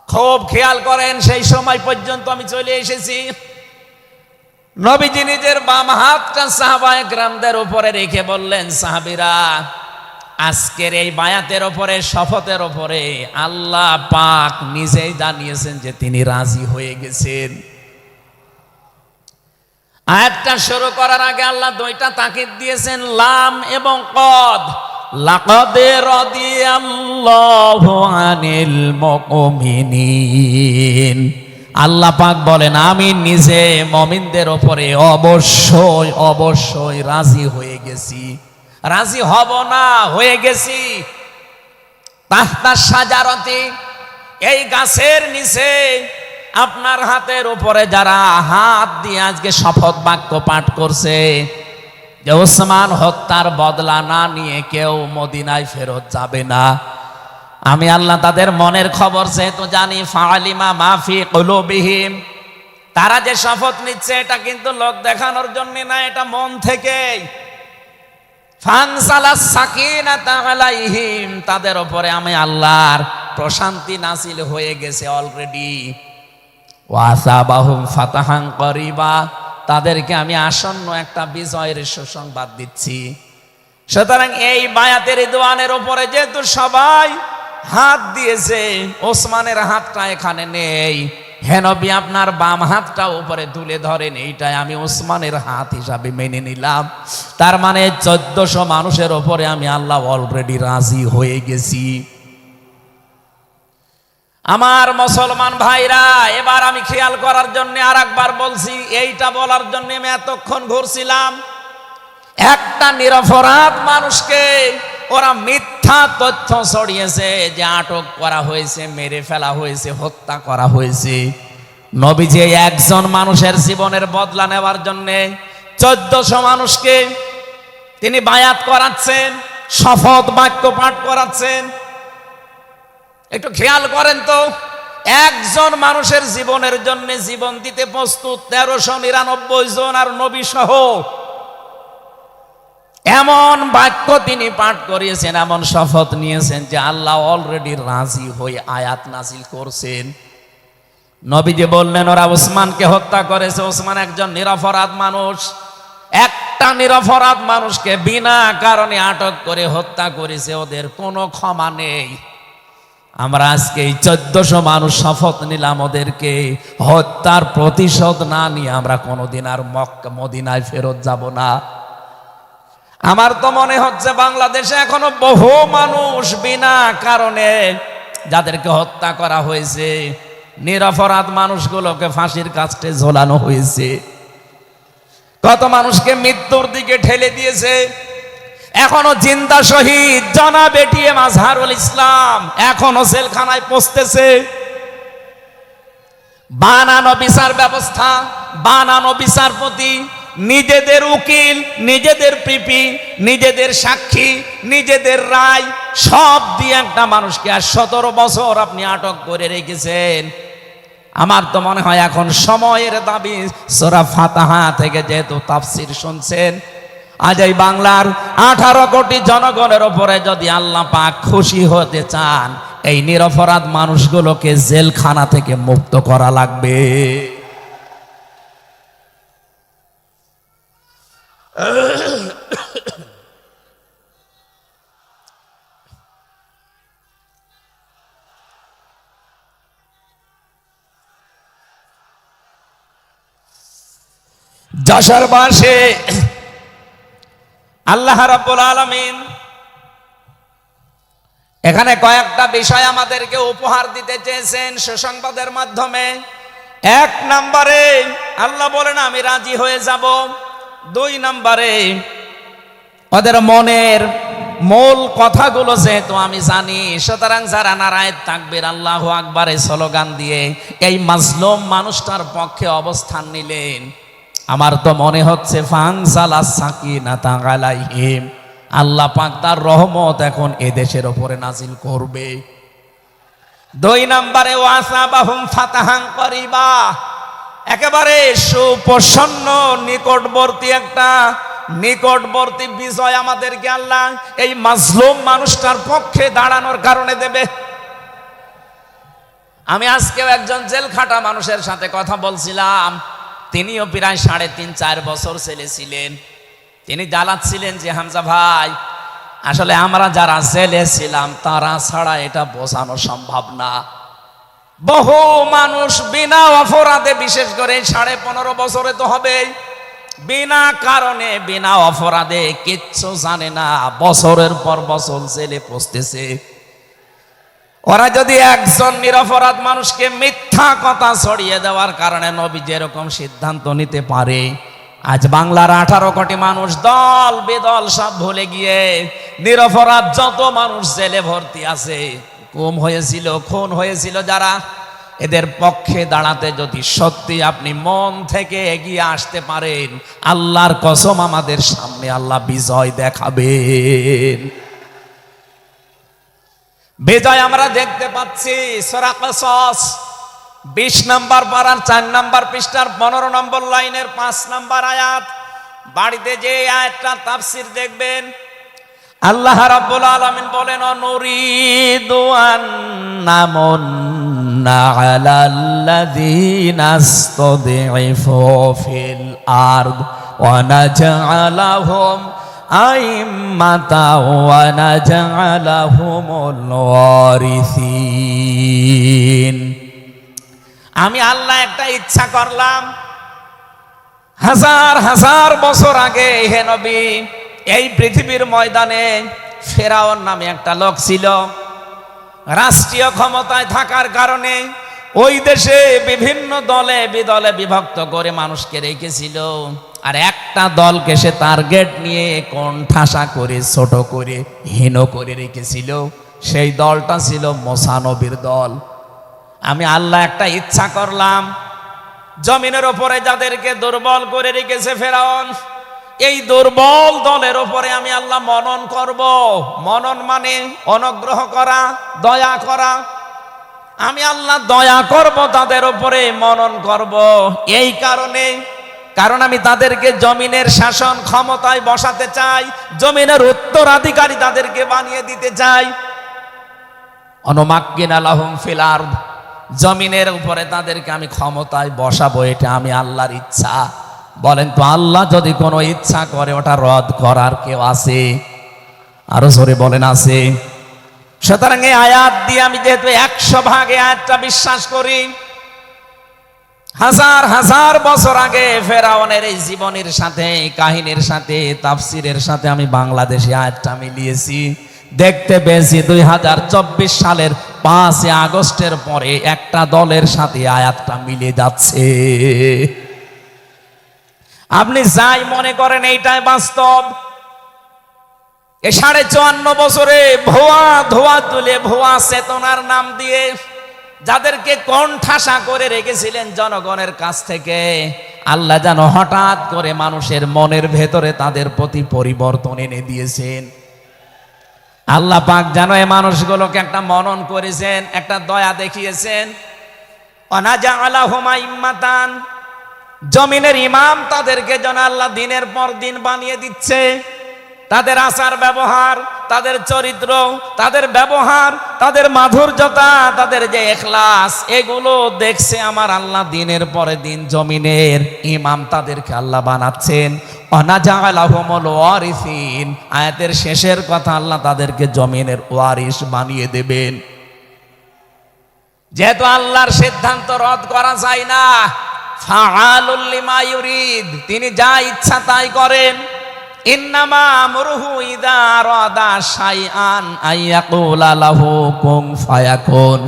S1: খুব খেয়াল করেন, সেই সময় পর্যন্ত আমি চলে এসেছি। নবীজি নিজের বাম হাতটা সাহাবায়ে কেরামদের উপরে রেখে বললেন, সাহাবীরা, আজকের এই বায়াতের উপরে, শপথের উপরে আল্লাহ পাক নিজেই জানিয়েছেন যে তিনি রাজি হয়ে গেছেন। আয়াতটা শুরু করার আগে আল্লাহ দুইটা তাকিদ দিয়েছেন, লাম এবং কদ। লাকাদ রাদিয়াল্লাহু আনিল মুমিনিন। আল্লাহ পাক বলেন, আমি নিজে মুমিনদের উপরে অবশ্যই অবশ্যই রাজি হয়ে গেছি। রাজি হব না, হয়ে গেছি। তাহতা সাজারতি, এই গাছের নিচে আপনার হাতের উপরে যারা হাত দিয়ে আজকে শপথ বাক্য পাঠ করছে যে ওসমান হত্যার বদলা না নিয়ে কেউ মদিনায় ফেরত যাবে না, আমি আল্লাহ তাদের মনের খবর যেহেতু জানি, ফালিমা মাফি কুলুবিহিম, তারা যে শপথ নিচ্ছে এটা কিন্তু লোক দেখানোর জন্য না, এটা মন থেকেই। ফানসালাস সাকিনাতা আলাইহিম, তাদের উপরে আমি আল্লাহর প্রশান্তি নাযিল হয়ে গেছে অলরেডি। ওয়াসাবাহুম ফাতাহান করিবা, তাদেরকে আমি আসন্ন একটা বিজয়ের সুসংবাদ দিচ্ছি। সুতরাং এই বায়াতের রিদওয়ানের উপরে যেহেতু সবাই হাত দিয়েছে, ওসমানের হাতটা এখানে নেই, হে নবী আপনার বাম হাতটা উপরে তুলে ধরেন, এইটাই আমি ওসমানের হাত হিসাবে মেনে নিলাম। তার মানে 1400 মানুষের উপরে আমি আল্লাহ অলরেডি রাজি হয়ে গেছি। আমার মুসলমান ভাইরা, এবার আমি খেয়াল করার জন্য আর একবার বলছি, এইটা বলার জন্য আমি এতক্ষণ ঘুরছিলাম। একটা নিরপরাধ মানুষকে ওরা মিথ্যা তথ্য ছড়িয়েছে যে আটক করা হয়েছে, মেরে ফেলা হয়েছে, হত্যা করা হয়েছে। নবীজি একজন মানুষের জীবনের বদলা নেওয়ার জন্য 1400 মানুষকে তিনি বায়াত করাচ্ছেন, শপথ বাক্য পাঠ করাচ্ছেন। একটু খেয়াল করেন তো, একজন মানুষের জীবনের জন্য জীবন দিতে প্রস্তুত 1399 জন, আর নবী সহ। এমন বাক্য তিনি পাঠ করিয়েছেন, এমন শপথ নিয়েছেন যে আল্লাহ অলরেডি রাজি হয়ে আয়াত নাজিল করছেন। নবীজি বললেন ওরা ওসমানকে হত্যা করেছে, ওসমান একজন নিরপরাধ মানুষ। একটা নিরপরাধ মানুষকে বিনা কারণে আটক করে হত্যা করেছে, ওদের কোনো ক্ষমা নেই। আমরা আজকে এই 1400 মানুষ শপথ নিলাম, ওদেরকে হত্যার প্রতিশোধ না নিয়ে আমরা কোনোদিন আর মক্কা মদিনায় ফেরত যাব না। আমার তো মনে হচ্ছে বাংলাদেশে এখনো বহু মানুষ বিনা কারণে যাদেরকে হত্যা করা হয়েছে, নিরপরাধ মানুষগুলোকে ফাঁসির কাস্টে ঝোলানো হয়েছে, কত মানুষকে মৃত্যুর দিকে ঠেলে দিয়েছে। এখনো জিন্দা শহীদ জনাব এটিএম আজহারুল ইসলাম এখনো জেলখানায় পচতেছে। বানানো বিচার ব্যবস্থা, বানানো বিচারপতি, নিজেদের উকিল, নিজেদের পিপি, নিজেদের সাক্ষী, নিজেদের রায় সব দিয়ে একটা মানুষকে আর 17 বছর আপনি আটক করে রেখেছেন। আমার তো মনে হয় এখন সময়ের দাবি। সূরা ফাতিহা থেকে যেহেতু তাফসীর শুনছেন, আজ এই বাংলার 18 কোটি জনগণের উপরে যদি আল্লাহ পাক খুশি হতে চান, এই নিরপরাধ মানুষগুলোকে জেলখানা থেকে মুক্ত করা লাগবে। যশোরবাসী আল্লাহ রাব্বুল আলামিন এখানে কয়েকটা বিষয় আমাদেরকে উপহার দিতে চেয়েছেন সুসংবাদের মাধ্যমে। 1 নম্বরে আল্লাহ বলেন আমি রাজি হয়ে যাব। 2 নম্বরে ওদের মনের মূল কথাগুলো যেহেতু আমি জানি, সুতরাং যারা নারায়ে তাকবীর আল্লাহু আকবারের স্লোগান দিয়ে এই মাজলুম মানুষটার পক্ষে অবস্থান নিলেন, আমার তো মনে হচ্ছে ফানসালাস সাকিনাতা আলাইহিম, আল্লাহ পাক তার রহমত এখন এদেশের উপরে নাজিল করবে। 2 নম্বরে ওয়াসাবাহুম ফাতাহান করিবা, একেবারে সুপ্রসন্ন নিকটবর্তী বিজয় আমাদেরকে আল্লাহ এই মাজলুম মানুষটার পক্ষে দাঁড়ানোর কারণে দেবে। আমি আজকেও একজন জেল খাটা মানুষের সাথে কথা বলছিলাম, তিনিও প্রায় 3.5-4 বছর ছেলে ছিলেন। তিনি জ্বালাচ্ছিলেন যে হামজা ভাই, আসলে আমরা যারা জেলে ছিলাম তারা ছাড়া এটা বোঝানো সম্ভব না। বহু মানুষ বিনা অপরাধে, বিশেষ করে 15.5 বছরে তো হবেই, বিনা কারণে বিনা অপরাধে কিচ্ছু জানে না, বছরের পর বছর জেলে পচতেছে। ওরা যদি একজন নিরপরাধ মানুষকে মিথ্যা কথা ছড়িয়ে দেওয়ার কারণে নবী যেরকম সিদ্ধান্ত নিতে পারে, আজ বাংলার 18 কোটি মানুষ দল বেদল সব ভুলে গিয়ে নিরপরাধ যত মানুষ জেলে ভর্তি আছে, গুম হয়েছিল, খুন হয়েছিল যারা, এদের পক্ষে দাঁড়াতে যদি সত্যি আপনি মন থেকে এগিয়ে আসতে পারেন, আল্লাহর কসম আমাদের সামনে আল্লাহ বিজয় দেখাবেন। বিজয় আমরা দেখতে পাচ্ছি সূরা কসস 20 নম্বর পারার 4 নম্বর পৃষ্ঠার 15 নম্বর লাইনের 5 নম্বর আয়াত। বাড়িতে যে আয়াতটা তাফসীর দেখবেন, আল্লাহ রাব্বুল আলামিন বলেন, নুরিদু আন্নামুন্না আলাল্লাযীনা ইসতাদঈফু ফিল আরদ ওয়া নাজআলাহুম আইম্মাতাও ওয়া নাজআলাহুমুল ওয়ারিসিন। আমি আল্লাহ একটা ইচ্ছা করলাম, হাজার হাজার বছর আগে হে নবী, এই পৃথিবীর ময়দানে ফেরাউন নামে একটা লোক ছিল। রাষ্ট্রীয় ক্ষমতায় থাকার কারণে ওই দেশে বিভিন্ন দলে বিদলে বিভক্ত করে মানুষকে রেখেছিল, আর একটা দলকে সে টার্গেট নিয়ে কোণঠাসা করে, ছোট করে, হীন করে রেখেছিল। সেই দলটা ছিল মুসা নবীর দল। আমি আল্লাহ একটা ইচ্ছা করলাম, জমিনের উপরে যাদেরকে দুর্বল করে রেখেছে ফেরাউন, এই দুর্বল দলের উপরে আমি আল্লাহ মনন করব। মনন মানে অনুগ্রহ করা, দয়া করা। আমি আল্লাহ দয়া করব তাদের উপরে, মনন করব। এই কারণ আমি তাদেরকে জমিনের শাসন ক্ষমতায় বসাতে চাই, জমিনের উত্তরাধিকারী তাদেরকে বানিয়ে দিতে চাই। অনুমাক্কিনা লাহুম ফিল আরদ, জমিনের উপরে তাদেরকে আমি ক্ষমতায় বসাবো, এটা আমি আল্লাহর ইচ্ছা। বলেন তো, আল্লাহ যদি কোনো ইচ্ছা করে ওটা রদ করার কেউ আছে? আরো জোরে বলেন, আছে? সুতরাং এই আয়াত দিয়ে আমি যেহেতু 100 ভাগে আয়াতটা বিশ্বাস করি, হাজার হাজার বছর আগে ফেরাউনের এই জীবনের সাথে, কাহিনীর সাথে, তাফসিরের সাথে আমি বাংলাদেশে আয়াতটা মিলিয়েছি। দেখতে পেয়েছি 2024 সালের 5 আগস্টের পরে একটা দলের সাথে আয়াতটা মিলে যাচ্ছে। আপনি যাই মনে করেন এইটাই বাস্তব। এই 54 বছরে ভুয়া ধোয়া তুলে, ভুয়া চেতনার নাম দিয়ে যাদেরকে কোণঠাসা করে রেখেছিলেন জনগণের কাছ থেকে, আল্লাহ যেন হঠাৎ করে মানুষের মনের ভেতরে তাদের প্রতি পরিবর্তন এনে দিয়েছেন। আল্লাহ পাক যেন এই মানুষগুলোকে একটা মনন করেছেন, একটা দয়া দেখিয়েছেন। ওয়ানাজআলাহুম আইম্মাতান, জমিনের ইমাম তাদেরকে যেন আল্লাহ দিনের পর দিন বানিয়ে দিচ্ছে। তাদের আচার ব্যবহার, তাদের চরিত্র, তাদের ব্যবহার, তাদের মাধুর্যতা, তাদের যে ইখলাস, এগুলো দেখছে আমার আল্লাহ দিনের পরে দিন জমিনের ইমাম তাদেরকে আল্লাহ বানাচ্ছেন। ওয়ানাজআলাহুমুল ওয়ারিসিন, আয়াতের শেষের কথা, আল্লাহ তাদেরকে জমিনের ওয়ারিস বানিয়ে দেবেন। যেহেতু আল্লাহর সিদ্ধান্ত রদ করা যায় না, ফাআলুল লিমা ইউরিদ, তিনি যা ইচ্ছা তাই করেন। ইন্নামা আমরুহু ইযা আরাদা শাইআন আইয়াকুলা লাহু কুন ফায়াকুন।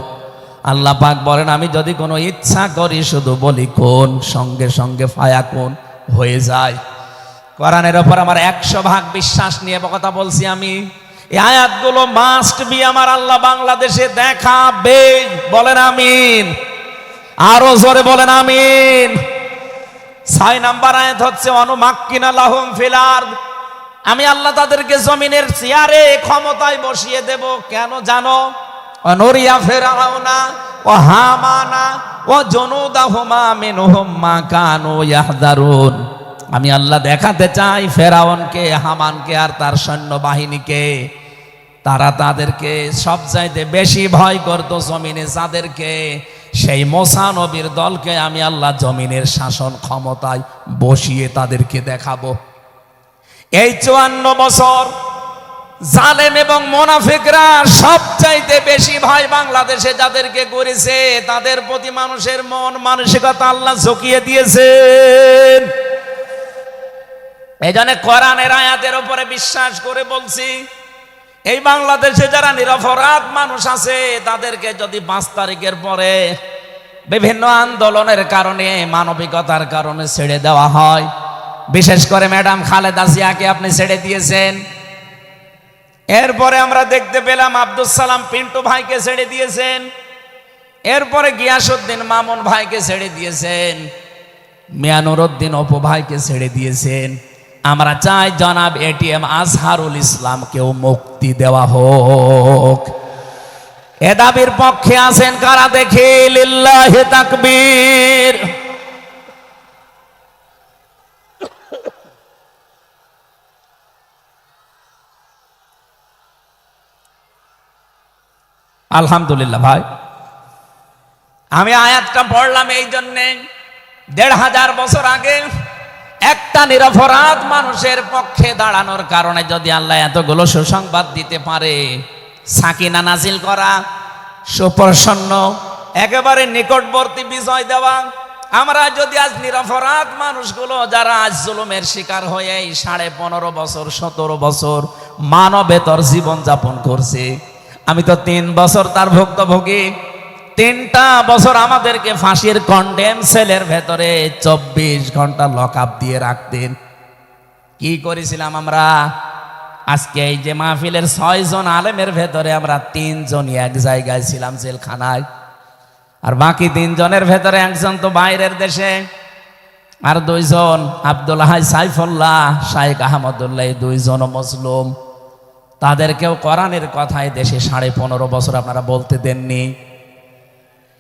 S1: আল্লাহ পাক বলেন, আমি যদি কোনো ইচ্ছা করি শুধু বলি কোন, সঙ্গে সঙ্গে ফায়াকুন হয়ে যায়। কোরআনের উপর আমার 100 ভাগ বিশ্বাস নিয়ে কথা বলছি আমি। এই আয়াতগুলো মাস্ট বি আমার আল্লাহ বাংলাদেশে দেখাবে। বলেন আমিন, আরো জোরে বলেন আমিন। 6 নাম্বার আয়াত হচ্ছে অনুমাক্কিনা লাহুম ফিল আরদ, আমি আল্লাহ তাদেরকে জমিনের চেয়ারে ক্ষমতায় বসিয়ে দেব। কেন জানো? অনুরিয়া ফিরআউনা ওয়া হামানা ওয়া জুনুদাহুমা মিনহুম মা কানু ইয়াহযারুন, আমি আল্লাহ দেখাতে চাই ফেরাউনকে, হামানকে আর তার সৈন্যবাহিনীকে, তারা তাদেরকে সবচাইতে বেশি ভয় করত জমিনে যাদেরকে, সেই মুসা নবীর দলকে আমি আল্লাহ জমিনের শাসন ক্ষমতায় বসিয়ে তাদেরকে দেখাবো। এই 54 বছর জালেম এবং মুনাফিকরা সবচাইতে বেশি ভয় বাংলাদেশে যাদেরকে করেছে, তাদের প্রতি মানুষের মন মানসিকতা আল্লাহ ঝুঁকিয়ে দিয়েছেন। এই জন্য কোরআনের আয়াতের উপরে বিশ্বাস করে বলছি, এই বাংলাদেশে যারা নিরপরাধ মানুষ আছে তাদেরকে যদি 5 তারিখের পরে বিভিন্ন আন্দোলনের কারণে, মানবিকতার কারণে ছেড়ে দেওয়া হয়, বিশেষ করে ম্যাডাম খালেদা জিয়াকে আপনি ছেড়ে দিয়েছেন। এরপরে আমরা দেখতে পেলাম আব্দুল সালাম পিন্টু ভাইকে ছেড়ে দিয়েছেন, এরপরে গিয়াসউদ্দিন মামুন ভাইকে ছেড়ে দিয়েছেন, মিয়ানুরউদ্দিন অপু ভাইকে ছেড়ে দিয়েছেন। আমরা চাই জনাব এটিএম আজহারুল ইসলামকেও মুক্তি দেওয়া হোক। এ দাবির পক্ষে আছেন কারা দেখি? লিল্লাহি তাকবীর। আলহামদুলিল্লাহ। ভাই আমি আয়াতটা পড়লাম এই জন্যে, 1500 বছর আগে একটা নিরপরাধ মানুষের পক্ষে দাঁড়ানোর কারণে যদি আল্লাহ এতগুলো সুসংবাদ দিতে পারে, সাকিনা নাজিল করা, সুপ্রসন্ন একেবারে নিকটবর্তী বিজয় দেওয়া, আমরা যদি আজ নিরপরাধ মানুষগুলো যারা আজ জুলুমের শিকার হয়ে 15.5 বছর 17 বছর মানবেতর জীবন যাপন করছে, আমি তো 3 বছর তার ভুক্তভোগী। 3টা বছর আমাদেরকে ফাঁসির কন্ডেম সেলের ভেতরে 24 ঘন্টা লক আপ দিয়ে রাখতেন। কি করেছিলাম আমরা? আজকে এই যে মাহফিলের 6 জন আলেমের ভেতরে আমরা 3 জনই এক জায়গায় ছিলাম জেলখানায়, আর বাকি 3 জনের ভেতরে একজন তো বাইরের দেশে, আর 2 জন আব্দুল হাই সাইফুল্লাহ, শাইখ আহমদুল্লাহ, 2 জন মজলুম। তাদেরকেও কোরআনের কথায় দেশে 15.5 বছর আপনারা বলতে দেননি।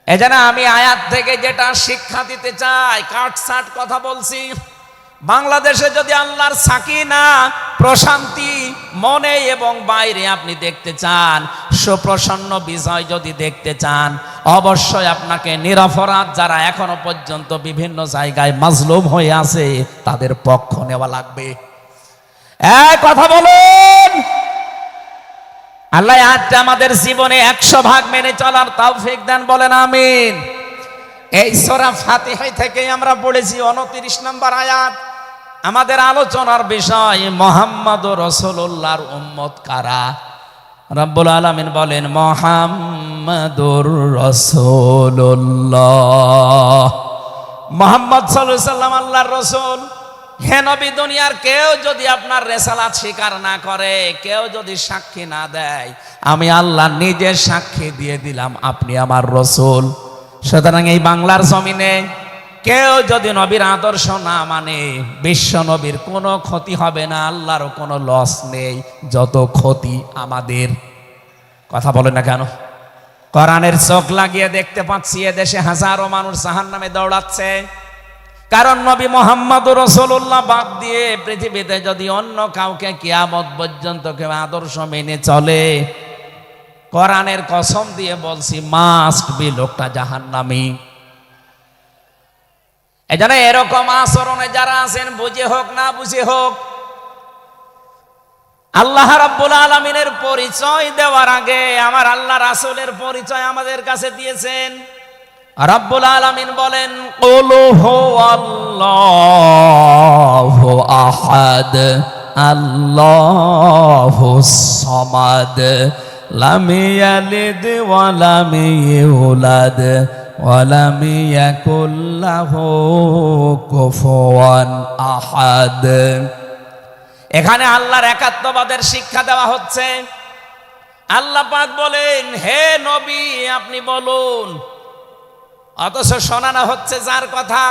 S1: এজন্য আমি আয়াত থেকে যেটা শিক্ষা দিতে চাই, কাটছাট কথা বলছি। বাংলাদেশে যদি আল্লাহর সাকিনা, প্রশান্তি মনে এবং বাইরে আপনি দেখতে চান, সুপ্রসন্ন বিজয় যদি দেখতে চান, অবশ্যই আপনাকে নিরপরাধ যারা এখনো পর্যন্ত বিভিন্ন জায়গায় মাজলুম হয়ে আছে তাদের পক্ষ নেওয়া লাগবে। কথা বলুন। আল্লাহ আজকে আমাদের জীবনে 100% মেনে চলার তৌফিক দেন, বলেন আমিন। এই সূরা ফাতিহা থেকে আমরা পড়েছি 29 নম্বর আয়াত। আমাদের আলোচনার বিষয় মুহাম্মদুর রাসূলুল্লাহর উম্মত কারা। রব্বুল আলামিন বলেন মুহাম্মদুর রাসূলুল্লাহ, মুহাম্মদ সাল্লাল্লাহু আলাইহি সাল্লাম আল্লাহর রাসূল। হে নবী, দুনিয়ার কেউ যদি আপনার রিসালাত স্বীকার না করে, কেউ যদি সাক্ষী না দেয়, আমি আল্লাহ নিজে সাক্ষী দিয়ে দিলাম আপনি আমার রাসূল। সুতরাং এই বাংলার জমিনে কেউ যদি নবীর আদর্শ না মানে, বিশ্ব নবীর কোনো ক্ষতি হবে না, আল্লাহরও কোনো লস নেই, যত ক্ষতি আমাদের। কথা বলে না কেন? কোরআনের চোখ লাগিয়ে দেখতে পাচ্ছি এদেশে হাজারো মানুষ জাহান্নামে দৌড়াচ্ছে, কারণ নবী মুহাম্মদুর রাসূলুল্লাহ বাদ দিয়ে পৃথিবীতে যদি অন্য কাউকে কিয়ামত পর্যন্ত কেউ আদর্শ মেনে চলে, কোরআনের কসম দিয়ে বলছি মাস্ট বি লোকটা জাহান্নামী। এজন্য এরকম আচরণে যারা আছেন, বুঝে হোক না বুঝে হোক, আল্লাহ রাব্বুল আলামিনের পরিচয় দেওয়ার আগে আমার আল্লাহ রাসূলের পরিচয় আমাদের কাছে দিয়েছেন। রাব্বুল আলামিন বলেন কুল হুয়াল্লাহু আহাদ আল্লাহুস সামাদ লাম ইয়ালিদ ওয়া লাম ইউলাদ ওয়া লাম ইয়াকুল লাহু কুফুয়ান আহাদ। এখানে আল্লাহর একাত্মবাদের শিক্ষা দেওয়া হচ্ছে। আল্লাহ পাক বলেন হে নবী আপনি বলুন, অথচ শোনানো হচ্ছে যার কথা,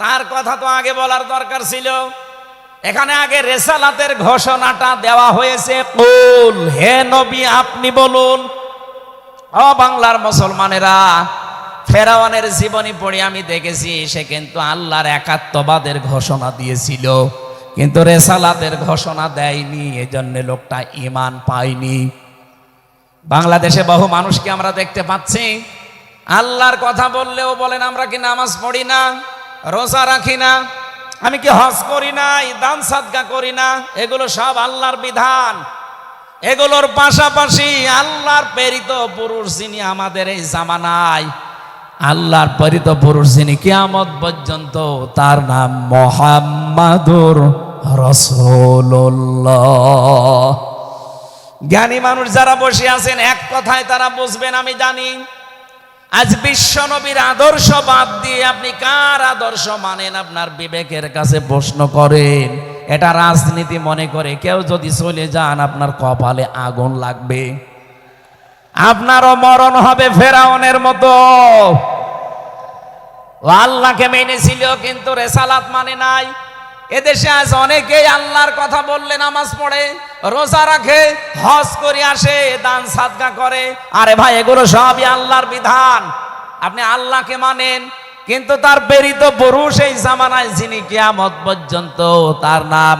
S1: তার কথা তো আগে বলার দরকার ছিল। এখানে আগে রিসালাতের ঘোষণাটা দেওয়া হয়েছে, কুল হে নবী আপনি বলুন। ও বাংলার মুসলমানেরা, ফেরাউনের জীবনী পড়ে আমি দেখেছি সে কিন্তু আল্লাহর একাত্মবাদের ঘোষণা দিয়েছিল, কিন্তু রিসালাতের ঘোষণা দেয়নি, এজন্য লোকটা ঈমান পায়নি। বাংলাদেশে বহু মানুষকে আমরা দেখতে পাচ্ছি আল্লাহর কথা বললেও বলেন আমরা কি নামাজ পড়ি না, রোজা রাখি না, আমি কি হজ করি না, দান সাদকা করি না, এগুলো সব আল্লাহর বিধান। এগুলোর পাশাপাশি আল্লাহর প্রেরিত পুরুষ যিনি আমাদের এই জামানায়, আল্লাহর প্রেরিত পুরুষ যিনি কিয়ামত পর্যন্ত, তার নাম মুহাম্মাদুর রাসূলুল্লাহ। জ্ঞানী মানুষ যারা বসে আছেন এক কথায় তারা বুঝবেন আমি জানি। আজ বিশ্ব নবীর আদর্শ বাদ দিয়ে আপনি কার আদর্শ মানেন আপনার বিবেকের কাছে প্রশ্ন করেন। এটা রাজনীতি মনে করে কেউ যদি চলে যান আপনার কপালে আগুন লাগবে, আপনারও মরণ হবে ফেরাউনের মতো। আল্লাহকে মেনেছিল কিন্তু রেসালাত মানে নাই। এদেশে আজ অনেকেই আল্লাহর কথা বললে নামাজ পড়ে, রোজা রাখে, হজ করে আসে, দান সাদকা করে। আরে ভাই এগুলো সবই আল্লাহর বিধান। আপনি আল্লাহকে মানেন কিন্তু তার প্রেরিত পুরুষ এই জামানায় যিনি কিয়ামত পর্যন্ত তার নাম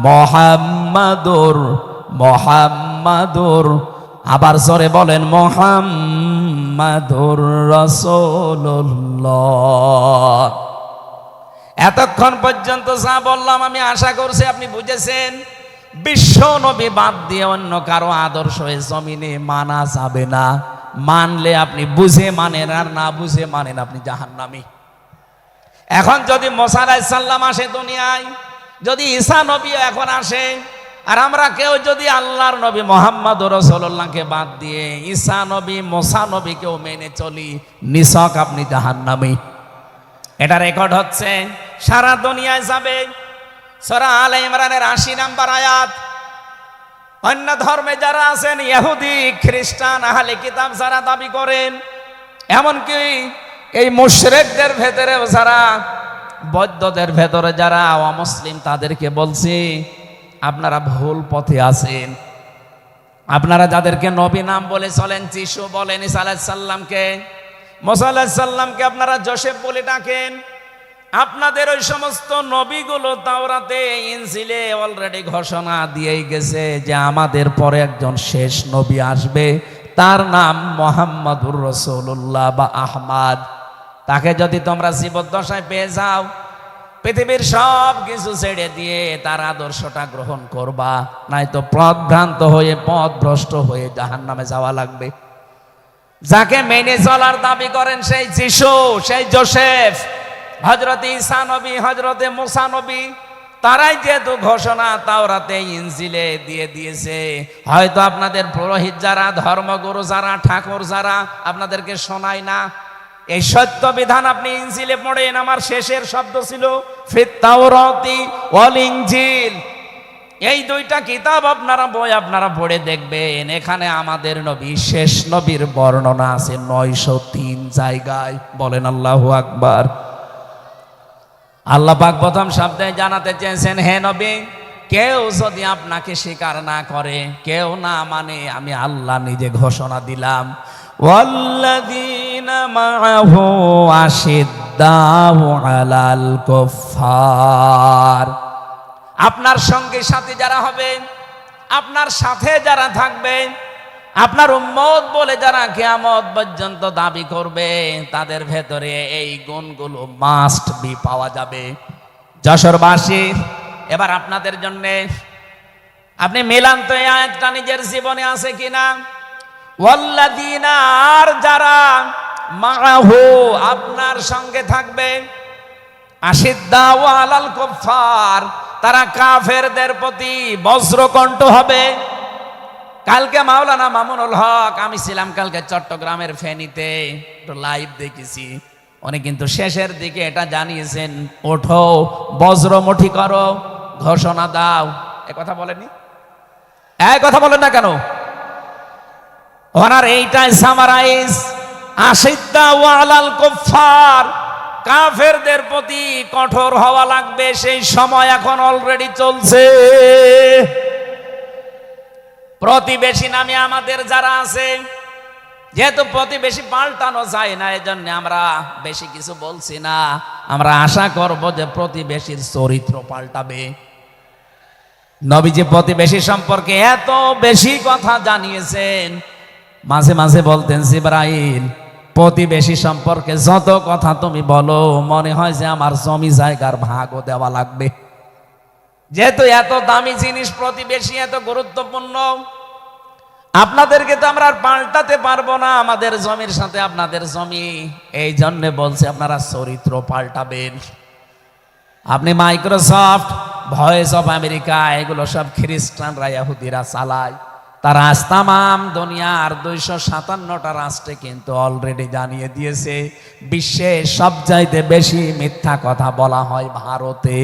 S1: মুহাম্মাদুর, আবার জোরে বলেন মুহাম্মাদুর রাসূলুল্লাহ। এতক্ষণ পর্যন্ত যা বললাম আমি আশা করছি আপনি বুঝেছেন। বিশ্ব নবী বাদ দিয়ে অন্য কারো আদর্শ এই জমিনে মানা যাবে না। মানলে আপনি বুঝে মানেন, আর না বুঝে মানেন আপনি জাহান্নামী। এখন যদি মুসা আলাইহিস সালাম আসে দুনিয়ায়, যদি ঈসা নবী এখন আসে, আর আমরা কেউ যদি আল্লাহর নবী মুহাম্মদুর রাসূলুল্লাহকে বাদ দিয়ে ঈসা নবী মুসা নবীকেও মেনে চলি, নিছক আপনি জাহান্নামী। এটা রেকর্ড হচ্ছে, সারা দুনিয়ায় যাবে। সূরা আলে ইমরানের ৮০ নম্বর আয়াত। অন্য ধর্মে যারা আছেন, ইহুদি, খ্রিস্টান, আহলে কিতাব যারা দাবি করেন, এমনকি এই মুশরিকদের ভেতরেও যারা, বৌদ্ধদের ভেতরে যারা অমুসলিম, তাদেরকে বলছি আপনারা ভুল পথে আছেন। আপনারা যাদেরকে নবী নাম বলে চলেন, যিশু বলেন, ঈসা আলাইহিস সালামকে, মুসা আলাইহিস সালামকে আপনারা যোসেফ বলে ডাকেন। আপনাদের ওই সমস্ত নবীগুলো তাওরাতে, ইনজিলে অলরেডি ঘোষণা দিয়েই গেছে যে আমাদের পরে একজন শেষ নবী আসবে, তার নাম মুহাম্মাদুর রাসূলুল্লাহ বা আহমদ। তাকে যদি তোমরা জীবদ্দশায় পেয়ে যাও, পৃথিবীর সব কিছু ছেড়ে দিয়ে তার আদর্শটা গ্রহণ করবা, নয়তো পথভ্রান্ত হয়ে পথভ্রষ্ট হয়ে জাহান্নামে যাওয়া লাগবে। যাকে মেনে চলার দাবি করেন সেই যিশু, সেই যোসেফ, হযরত ঈসা নবী, হযরত মুসা নবী, তারাই যেহেতু ঘোষণা তাওরাতে, ইনজিলে দিয়ে দিয়েছে, হয়তো আপনাদের পুরোহিত যারা, ধর্মগুরু যারা, ঠাকুর যারা আপনাদেরকে শোনায় না। এই সত্য বিধান আপনি ইনজিলে পড়েন। আমার শেষের শব্দ ছিল ফিত তাওরাতি ওয়াল ইনজিল। এই দুইটা কিতাব আপনারা পড়ে দেখবেন, এখানে আমাদের নবী, শেষ নবীর বর্ণনা আছে ৯০৩ জায়গায়। বলেন আল্লাহু আকবার। আল্লাহ পাক প্রথম শব্দে জানাতে চেয়েছেন, হে নবী, কেউ যদি আপনাকে স্বীকার না করে, কেউ না মানে, আমি আল্লাহ নিজে ঘোষণা দিলাম, ওয়াল্লাযীনা মাআহু আশিদ্দাউ আলাল কুফফার। আপনার সঙ্গে সাথী যারা হবে, আপনার সাথে যারা থাকবে, আপনার উম্মত বলে যারা কিয়ামত পর্যন্ত দাবি করবে, তাদের ভেতরে এই গুণগুলো মাস্ট বি পাওয়া যাবে। যশোরবাসী, এবার আপনাদের জন্য আপনি মিলান তো এই আয়াতটা নিজের জীবনে আছে কিনা। ওয়াল্লাযীনা, আর যারা, মাআহু, আপনার সঙ্গে থাকবে, আশিদ্দাউ আলাল কুফফার, তারা কাফেরদের প্রতি বজ্রকণ্ঠ হবে। কালকে মাওলানা মামুনুল হক, আমি ছিলাম কালকে চট্টগ্রামের ফেনীতে, একটু লাইভ দেখেছি। উনি কিন্তু শেষের দিকে এটা জানিয়েছেন, ওঠো, বজ্রমুঠি করো, ঘোষণা দাও। এ কথা বলেনি? এই কথা বলেন না কেন? ওনার এইটাই সামারাইজ, আশিদ্দাউ আলাল কুফফার, কাফেরদের প্রতি কঠোর হওয়া লাগবে। সেই সময় এখন অলরেডি চলছে। প্রতিবেশী নামে আমাদের যারা আছে, যেহেতু প্রতিবেশী পাল্টানো যায় না, এজন্য আমরা বেশি কিছু বলছি না। আমরা আশা করব যে প্রতিবেশীর চরিত্র পাল্টাবে। নবীজি প্রতিবেশী সম্পর্কে এত বেশি কথা জানিয়েছেন, মাঝে মাঝে বলতেন, জিবরাইল, প্রতিবেশী সম্পর্কে যত কথা তুমি বলো, মনে হয় যে আমার জমি জায়গার ভাগও দেওয়া লাগবে। যেহেতু এত দামি জিনিস প্রতিবেশী, এত গুরুত্বপূর্ণ, আপনাদেরকে তো আমরা আর পাল্টাতে পারবো না, আমাদের জমির সাথে আপনাদের জমি। এই জন্য বলছে আপনারা চরিত্র পাল্টাবেন। আপনি মাইক্রোসফট, ভয়েস অফ আমেরিকা, এগুলো সব খ্রিস্টানরা ইহুদিরা চালায়। তারা আজ তামাম দুনিয়ার 257টা রাষ্ট্রে কিন্তু অলরেডি জানিয়ে দিয়েছে বিশ্বের সবচাইতে বেশি মিথ্যা কথা বলা হয় ভারতে।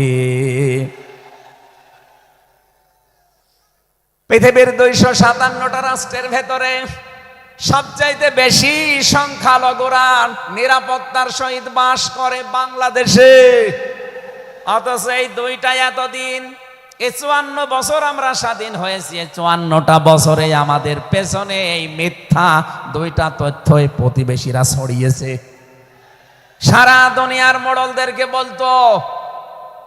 S1: পৃথিবীর 257টা রাষ্ট্রের ভেতরে সবচাইতে বেশি সংখ্যালঘুরা নিরাপত্তার সহিত বাস করে বাংলাদেশে। অথচ এই দুইটা এতদিন 54 বছর আমরা স্বাধীন হয়েছি, 54টা বছরে আমাদের পেছনে এই মিথ্যা দুইটা তথ্যই প্রতিবেশীরা ছড়িয়েছে। সারা দুনিয়ার মোড়লদেরকে বলতো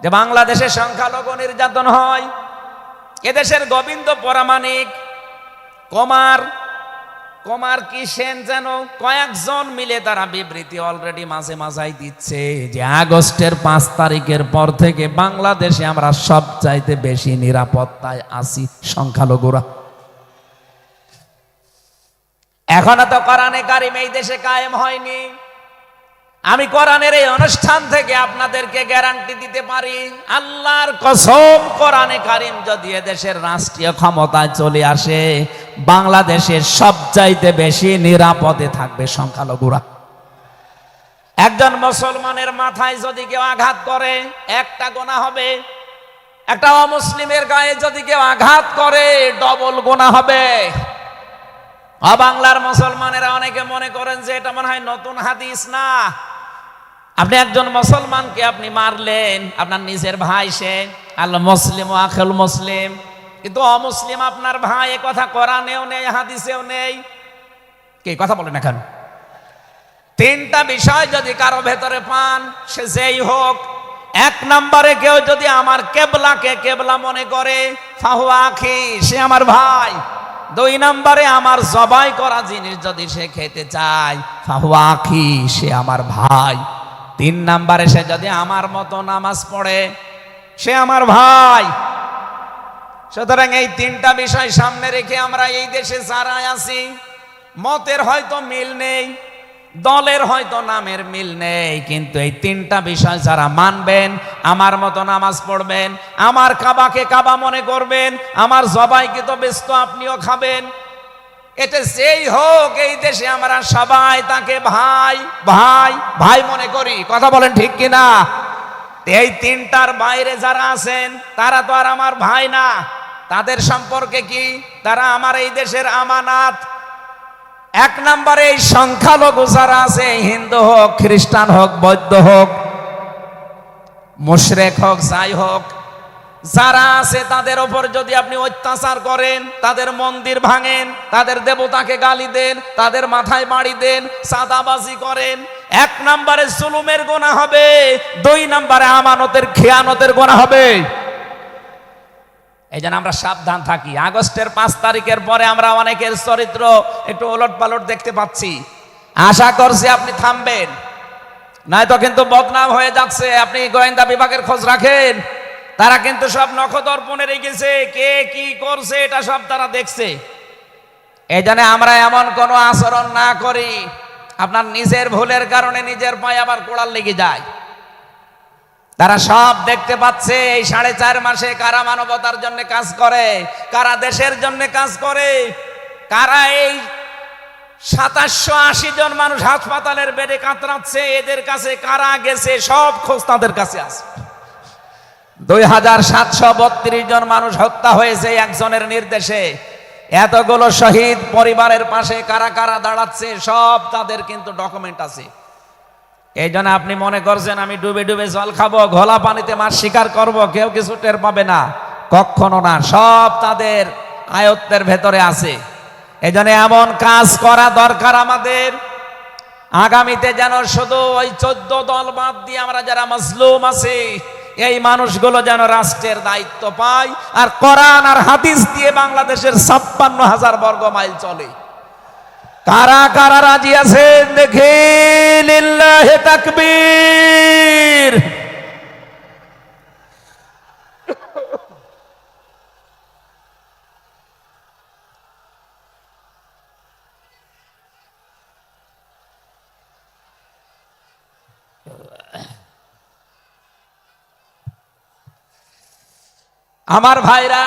S1: যে বাংলাদেশে সংখ্যালঘু নির্যাতন হয়। এদেশের গোবিন্দ পরামানিক, কুমার কি সেন যেন কয়েকজন মিলে তারা বিবৃতি অলরেডি মাঝে মাঝাই দিচ্ছে যে আগস্টের 5 তারিখের পর থেকে বাংলাদেশে আমরা সবচাইতে বেশি নিরাপত্তায় আছি সংখ্যালঘুরা। এখনো তো কোরআনে কারিম এই দেশে কায়েম হয়নি। আমি কোরআনের এই অনুষ্ঠান থেকে আপনাদেরকে গ্যারান্টি দিতে পারি, আল্লাহর কসম, কোরআনে কারিম যদি এদেশের রাষ্ট্রীয় ক্ষমতায় চলে আসে, বাংলাদেশের সবচাইতে বেশি নিরাপদে থাকবে সংখ্যালঘুরা। একজন মুসলমানের মাথায় যদি কেউ আঘাত করে একটা গুনাহ হবে, একটা অমুসলিমের গায়ে যদি কেউ আঘাত করে ডবল গুনাহ হবে। বাংলার মুসলমানেরা অনেকে মনে করেন যে এটা মনে হয় নতুন হাদিস। না, আপনি একজন মুসলমানকে আপনি মারলেন, আপনার নিজের ভাই, সে আল মুসলিম ও আখুল মুসলিম, কিন্তু অমুসলিম আপনার ভাই, এ কথা কোরআনেও নেই, হাদিসেও নেই। কে কথা বলেন এখন? তিনটা বিষয় যদি কারো ভেতরে পান, সে যেই হোক। 1 নম্বরে কেউ যদি আমার কেবলাকে কেবলা মনে করে, ফাহুয়া আখি, সে আমার ভাই। 2 নম্বরে আমার জবাই করা জিনিস যদি সে খেতে চায়, ফাহুয়া আখি, সে আমার ভাই। 3 নম্বরে সে যদি আমার মতো নামাজ পড়ে, সে আমার ভাই। সুতরাং এই 3টা বিষয় সামনে রেখে আমরা এই দেশে যারা আছি, মতের হয়তো মিল নেই, দলের হয়তো নামের মিল নেই, কিন্তু এই 3টা বিষয় যারা মানবেন, আমার মতো নামাজ পড়বেন, আমার কাবাকে কাবা মনে করবেন, আমার জবাইকে তো ব্যস্ত আপনিও খাবেন, এটা যেই হোক, এই দেশে আমরা সবাই তাকে ভাই ভাই ভাই মনে করি। কথা বলেন ঠিক কিনা? এই 3টার বাইরে যারা আছেন তারা তো আর আমার ভাই না। তাদের সম্পর্কে কি? তারা আমার এই দেশের আমানাত। 1 নম্বরে এই সংখ্যালঘু যারা আছে, হিন্দু হোক, খ্রিস্টান হোক, বৌদ্ধ হোক, মুশরিক হোক, যাই হোক, যারা আছে তাদের ওপর যদি আপনি অত্যাচার করেন, তাদের মন্দির ভাঙেন, তাদের দেবতাকে গালি দেন, তাদের মাথায় বাড়ি দেন, চাঁদাবাজি করেন, 1 নম্বরে জুলুমের গুনাহ হবে, 2 নম্বরে আমানতের খেয়ানতের গুনাহ হবে। এই জন্য আমরা সাবধান থাকি। আগস্টের 5 তারিখের পরে আমরা অনেকের চরিত্র একটু ওলট পালট দেখতে পাচ্ছি। আশা করছি আপনি থামবেন, নয়তো কিন্তু বদনাম হয়ে যাচ্ছে। আপনি গোয়েন্দা বিভাগের খোঁজ রাখেন, তারা কিন্তু সব নখদর্পণে রেখেছে, কে কি করছে এটা সব তারা দেখছে। এই জন্য আমরা এমন কোনো আচরণ না করি আপনার নিজের ভুলের কারণে নিজের পায়ে আবার কোড়াল লেগে যায়। তারা সব দেখতে পাচ্ছে এই 4.5 মাসে কারা মানবতার জন্য কাজ করে, কারা দেশের জন্য কাজ করে, কারা এই 2780 জন মানুষ হাসপাতালের বেডে কাতরাচ্ছে, এদের কাছে কারা গেছে সব খোঁজ তাদের কাছে আছে। 2732 জন মানুষ হত্যা হয়েছে একজনের নির্দেশে। এতগুলো শহীদ পরিবারের পাশে কারা কারা দাঁড়াচ্ছে সব তাদের কিন্তু ডকুমেন্ট আছে। এই জন্য আপনি মনে করছেন আমি ডুবে ডুবে জল খাবো, ঘোলা পানিতে মাছ শিকার করব, কেউ কিছু টের পাবে না, কখনো না। সব তাদের আয়ত্তের ভেতরে আছে। এই জন্য এমন কাজ করা দরকার আমাদের, আগামীতে যেন শুধু ওই 14 দল বাদ দিয়ে আমরা যারা মজলুম আছি, এই মানুষগুলো যেন রাষ্ট্রের দায়িত্ব পায়, আর কোরআন আর হাদিস দিয়ে বাংলাদেশের 56,000 বর্গ মাইল চলে। কারা কারা রাজি আছেন দেখে? লিল্লাহি তাকবীর। আমার ভাইরা,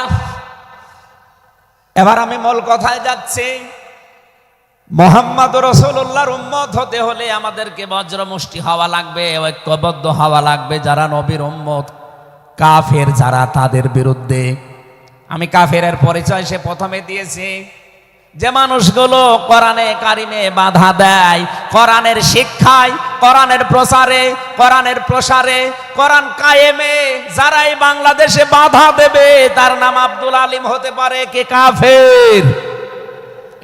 S1: এবার আমি মূল কথায় যাচ্ছি। মুহাম্মদ রাসূলুল্লাহর উম্মত হতে হলে আমাদেরকে বজ্রমুষ্টি হওয়া লাগবে, ঐক্যবদ্ধ হওয়া লাগবে। যারা নবীর উম্মত, কাফের যারা, তাদের বিরুদ্ধে। আমি কাফেরের পরিচয় সে প্রথমে দিয়েছি। যে মানুষগুলো কোরআনে কারিমে বাধা দেয়, কোরআনের শিক্ষায়, কোরআনের প্রচারে, কোরআনের প্রসারে, কোরআন কায়েমে যারাই বাংলাদেশে বাধা দেবে, তার নাম আব্দুল আলিম হতে পারে কে কাফের।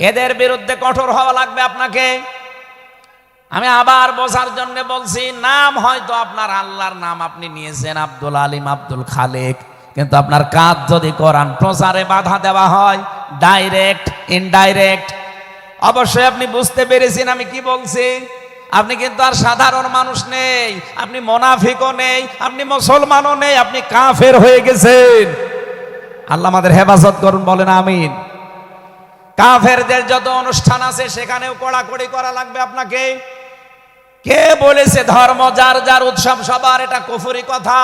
S1: এদের বিরুদ্ধে কঠোর হওয়া লাগবে আপনাকে। আমি আবার বোঝার জন্য বলছি, নাম হয়তো আপনার আল্লাহর নাম আপনি নিয়েছেন আব্দুল আলিম, আব্দুল খালেক, কিন্তু আপনার কাজ যদি কোরআন প্রচারে বাধা দেওয়া হয়, ডাইরেক্ট ইনডাইরেক্ট, অবশ্যই আপনি বুঝতে পেরেছেন আমি কি বলছি। আপনি কিন্তু আর সাধারণ মানুষ নেই, আপনি মুনাফিকও নেই, আপনি মুসলমানও নেই, আপনি কাফের হয়ে গেছেন। আল্লাহ আমাদের হেফাজত করুন, বলেন আমিন। কাফেরদের যত অনুষ্ঠান আছে সেখানেও কড়াকড়ি করা লাগবে আপনাকে। কে বলেছে ধর্ম যার যার উৎসব সবার? এটা কুফরি কথা।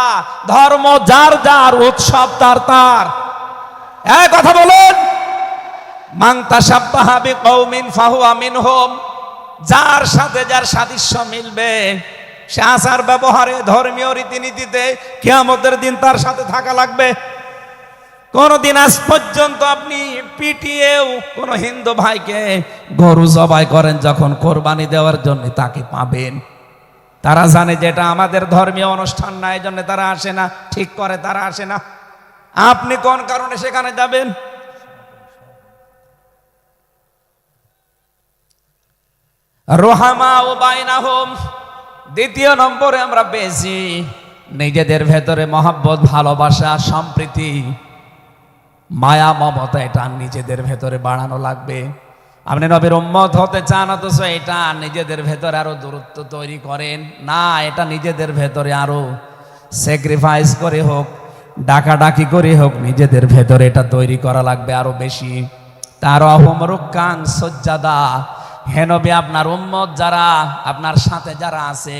S1: ধর্ম যার যার, উৎসব তার তার। এই কথা বলুন। মান তাশাব্বাহা বিকওমিন ফাহুয়া মিনহুম। যার সাথে যার সাদৃশ্য মিলবে, সে আচার ব্যবহারে, ধর্মীয় রীতিনীতিতে কিয়ামতের দিন তার সাথে থাকা লাগবে। কোনদিন আজ পর্যন্ত আপনি পিটিয়েও কোন হিন্দু ভাইকে গরু জবাই করেন যখন কোরবানি দেওয়ার জন্য, তাকে পাবেন। তারা জানে যে এটা আমাদের ধর্মীয় অনুষ্ঠান না, এই জন্য তারা আসে না, ঠিক করে তারা আসে না। আপনি কোন কারণে সেখানে যাবেন? রোহামা ও বাইনাহুম। দ্বিতীয় নম্বরে আমরা পেয়েছি নিজেদের ভেতরে মহব্বত, ভালোবাসা, সম্প্রীতি, মায়া, মমতা, এটা নিজেদের ভেতরে বাড়ানো লাগবে। আপনি নবীর উম্মত হতে চান, অথচ এটা নিজেদের ভেতরে আরো দূরত্ব তৈরি করেন না। এটা নিজেদের ভেতরে আরো স্যাক্রিফাইস করে হোক, ডাকাডাকি করে হোক, নিজেদের ভেতরে এটা তৈরি করা লাগবে আরো বেশি। তার অহমরুকাং সজ্জাদা। হে নবী, আপনার উম্মত যারা, আপনার সাথে যারা আছে,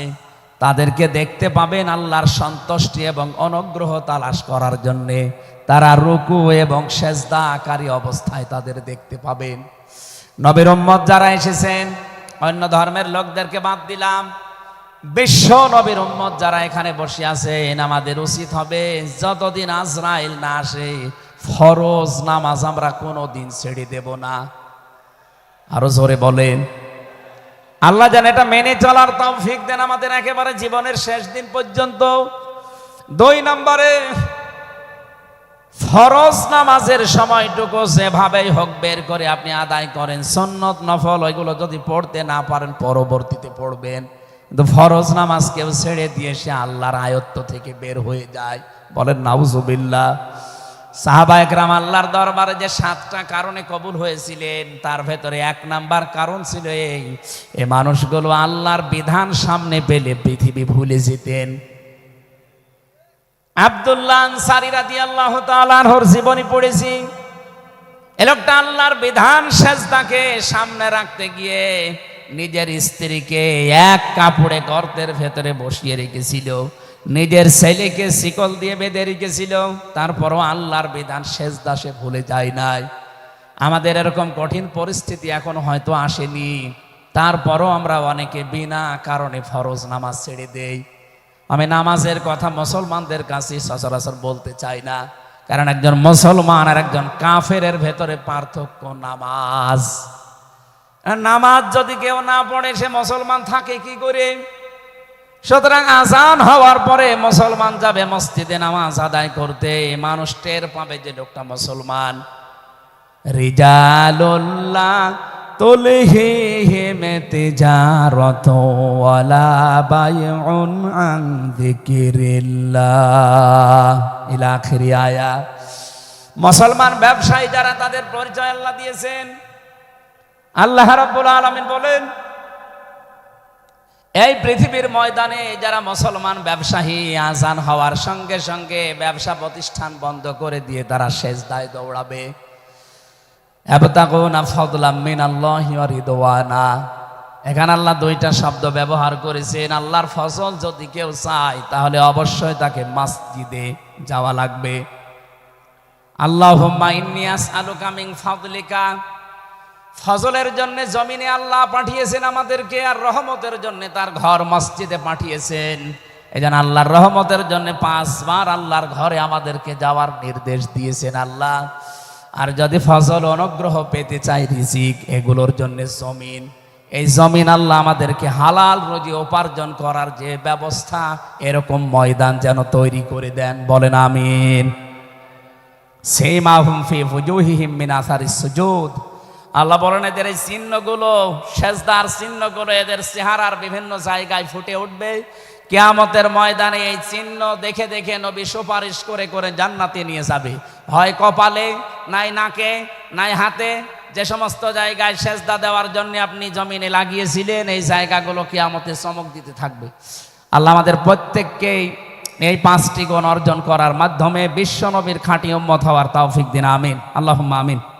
S1: তাদেরকে দেখতে পাবেন আল্লাহর সন্তুষ্টি এবং অনুগ্রহ তালাশ করার জন্যে তারা রুকু এবং সেজদাকারী অবস্থায় তাদের দেখতে পাবেন। নবীর উম্মত যারা এসেছেন, অন্য ধর্মের লোকদেরকে বাদ দিলাম, বিশ্ব নবীর উম্মত যারা এখানে বসে আছেন, আমাদের উচিত হবে যতদিন আজরাইল না আসে, ফরজ নামাজ আমরা কোনোদিন ছেড়ে দেব না। আরো জোরে বলেন। আল্লাহ যেন এটা মেনে চলার তৌফিক দেন আমাদের একেবারে জীবনের শেষ দিন পর্যন্ত। 2 নম্বরে, ফরজ নামাজের সময়টুকু যেভাবেই হোক বের করে আপনি আদায় করেন। সুন্নত নফল ওইগুলো যদি পড়তে না পারেন পরবর্তীতে পড়বেন, কিন্তু ফরজ নামাজ কেউ ছেড়ে দিয়ে সে আল্লাহর আয়ত্ত থেকে বের হয়ে যায়। বলেন নাউজুবিল্লাহ। সাহাবায়ে কেরাম আল্লাহর দরবারে যে 7টা কারণে কবুল হয়েছিলেন, তার ভেতরে 1 নাম্বার কারণ ছিল এই মানুষগুলো আল্লাহর বিধান সামনে পেলে পৃথিবী ভুলে যেতেন। আব্দুল্লাহ আনসারী রাদিয়াল্লাহু তাআলা আনহুর জীবনী পড়েছি। এই লোকটা আল্লাহর বিধান সেজদাকে সামনে রাখতে গিয়ে নিজের স্ত্রীকে এক কাপড়ে গর্তের ভেতরে বসিয়ে রেখেছিল, নিজের ছেলেকে শিকল দিয়ে বেঁধে রেখেছিল, তারপরও আল্লাহর বিধান সেজদা সে ভুলে যায় নাই। আমাদের এরকম কঠিন পরিস্থিতি এখন হয়তো আসেনি, তারপরও আমরা অনেকে বিনা কারণে ফরজ নামাজ ছেড়ে দেই। আমি নামাজের কথা মুসলমানদের কাছে সচরাচর বলতে চাই না, কারণ একজন মুসলমান আর একজন কাফেরের ভেতরে পার্থক্য নামাজ। নামাজ যদি কেউ না পড়ে সে মুসলমান থাকে কি করে? সুতরাং আজান হওয়ার পরে মুসলমান যাবে মসজিদে নামাজ আদায় করতে, মানুষ টের পাবে যে লোকটা মুসলমান। রিজালুল্লাহ তুলহিহিম তিজারাত ওয়ালা বাইউন আন যিকিরিল্লাহ ইলা আখির আয়াত। মুসলমান ব্যবসায়ী যারা, তাদের পরিচয় আল্লাহ দিয়েছেন। আল্লাহ রাব্বুল আলামিন বলেন, এই পৃথিবীর ময়দানে যারা মুসলমান ব্যবসায়ী, আজান হওয়ার সঙ্গে সঙ্গে ব্যবসা প্রতিষ্ঠান বন্ধ করে দিয়ে তারা সেজদায় দৌড়াবে। ইয়াবতাগুনা ফাদলাম মিনাল্লাহি ওয়া রিদওয়ানা। এখানে আল্লাহ 2টা শব্দ ব্যবহার করেছেন। আল্লাহর ফজল যদি কেউ চায় তাহলে অবশ্যই তাকে মসজিদে যাওয়া লাগবে। আল্লাহুম্মা ইন্নী আসআলুকা মিন ফাদলিকা, ফজলের জন্য জমিনে আল্লাহ পাঠিয়েছেন আমাদেরকে, আর রহমতের জন্য তার ঘর মসজিদে পাঠিয়েছেন। এজন্য আল্লাহর রহমতের জন্য 5 বার আল্লাহর ঘরে আমাদেরকে যাওয়ার নির্দেশ দিয়েছেন আল্লাহ। আর যদি ফজল অনুগ্রহ পেতে চাই, রিজিক, এগুলোর জন্য জমিন, এই জমিন আল্লাহ আমাদেরকে হালাল রুজি উপার্জন করার যে ব্যবস্থা, এরকম ময়দান যেন তৈরি করে দেন। বলেন আমিন। সীমাহুম ফি ফুজুহিহিম মিন আসারিস সুজুদ, আল্লাহ বলেন এদের এই চিহ্নগুলো, সেজদার চিহ্নগুলো এদের চেহারার বিভিন্ন জায়গায় ফুটে উঠবে। কিয়ামতের ময়দানে এই চিহ্ন দেখে দেখে নবী সুপারিশ করে করে জান্নাতে নিয়ে যাবে, হয় কপালে, নাই নাকে, নাই হাতে। যে সমস্ত জায়গায় সেজদা দেওয়ার জন্য আপনি জমিনে লাগিয়েছিলেন, এই জায়গাগুলো কিয়ামতে চমক দিতে থাকবে। আল্লাহ আমাদের প্রত্যেককেই এই 5টি গুণ অর্জন করার মাধ্যমে বিশ্ব নবীর খাঁটি উম্মত হওয়ার তৌফিক দিন। আমিন, আল্লাহুম্মা আমিন।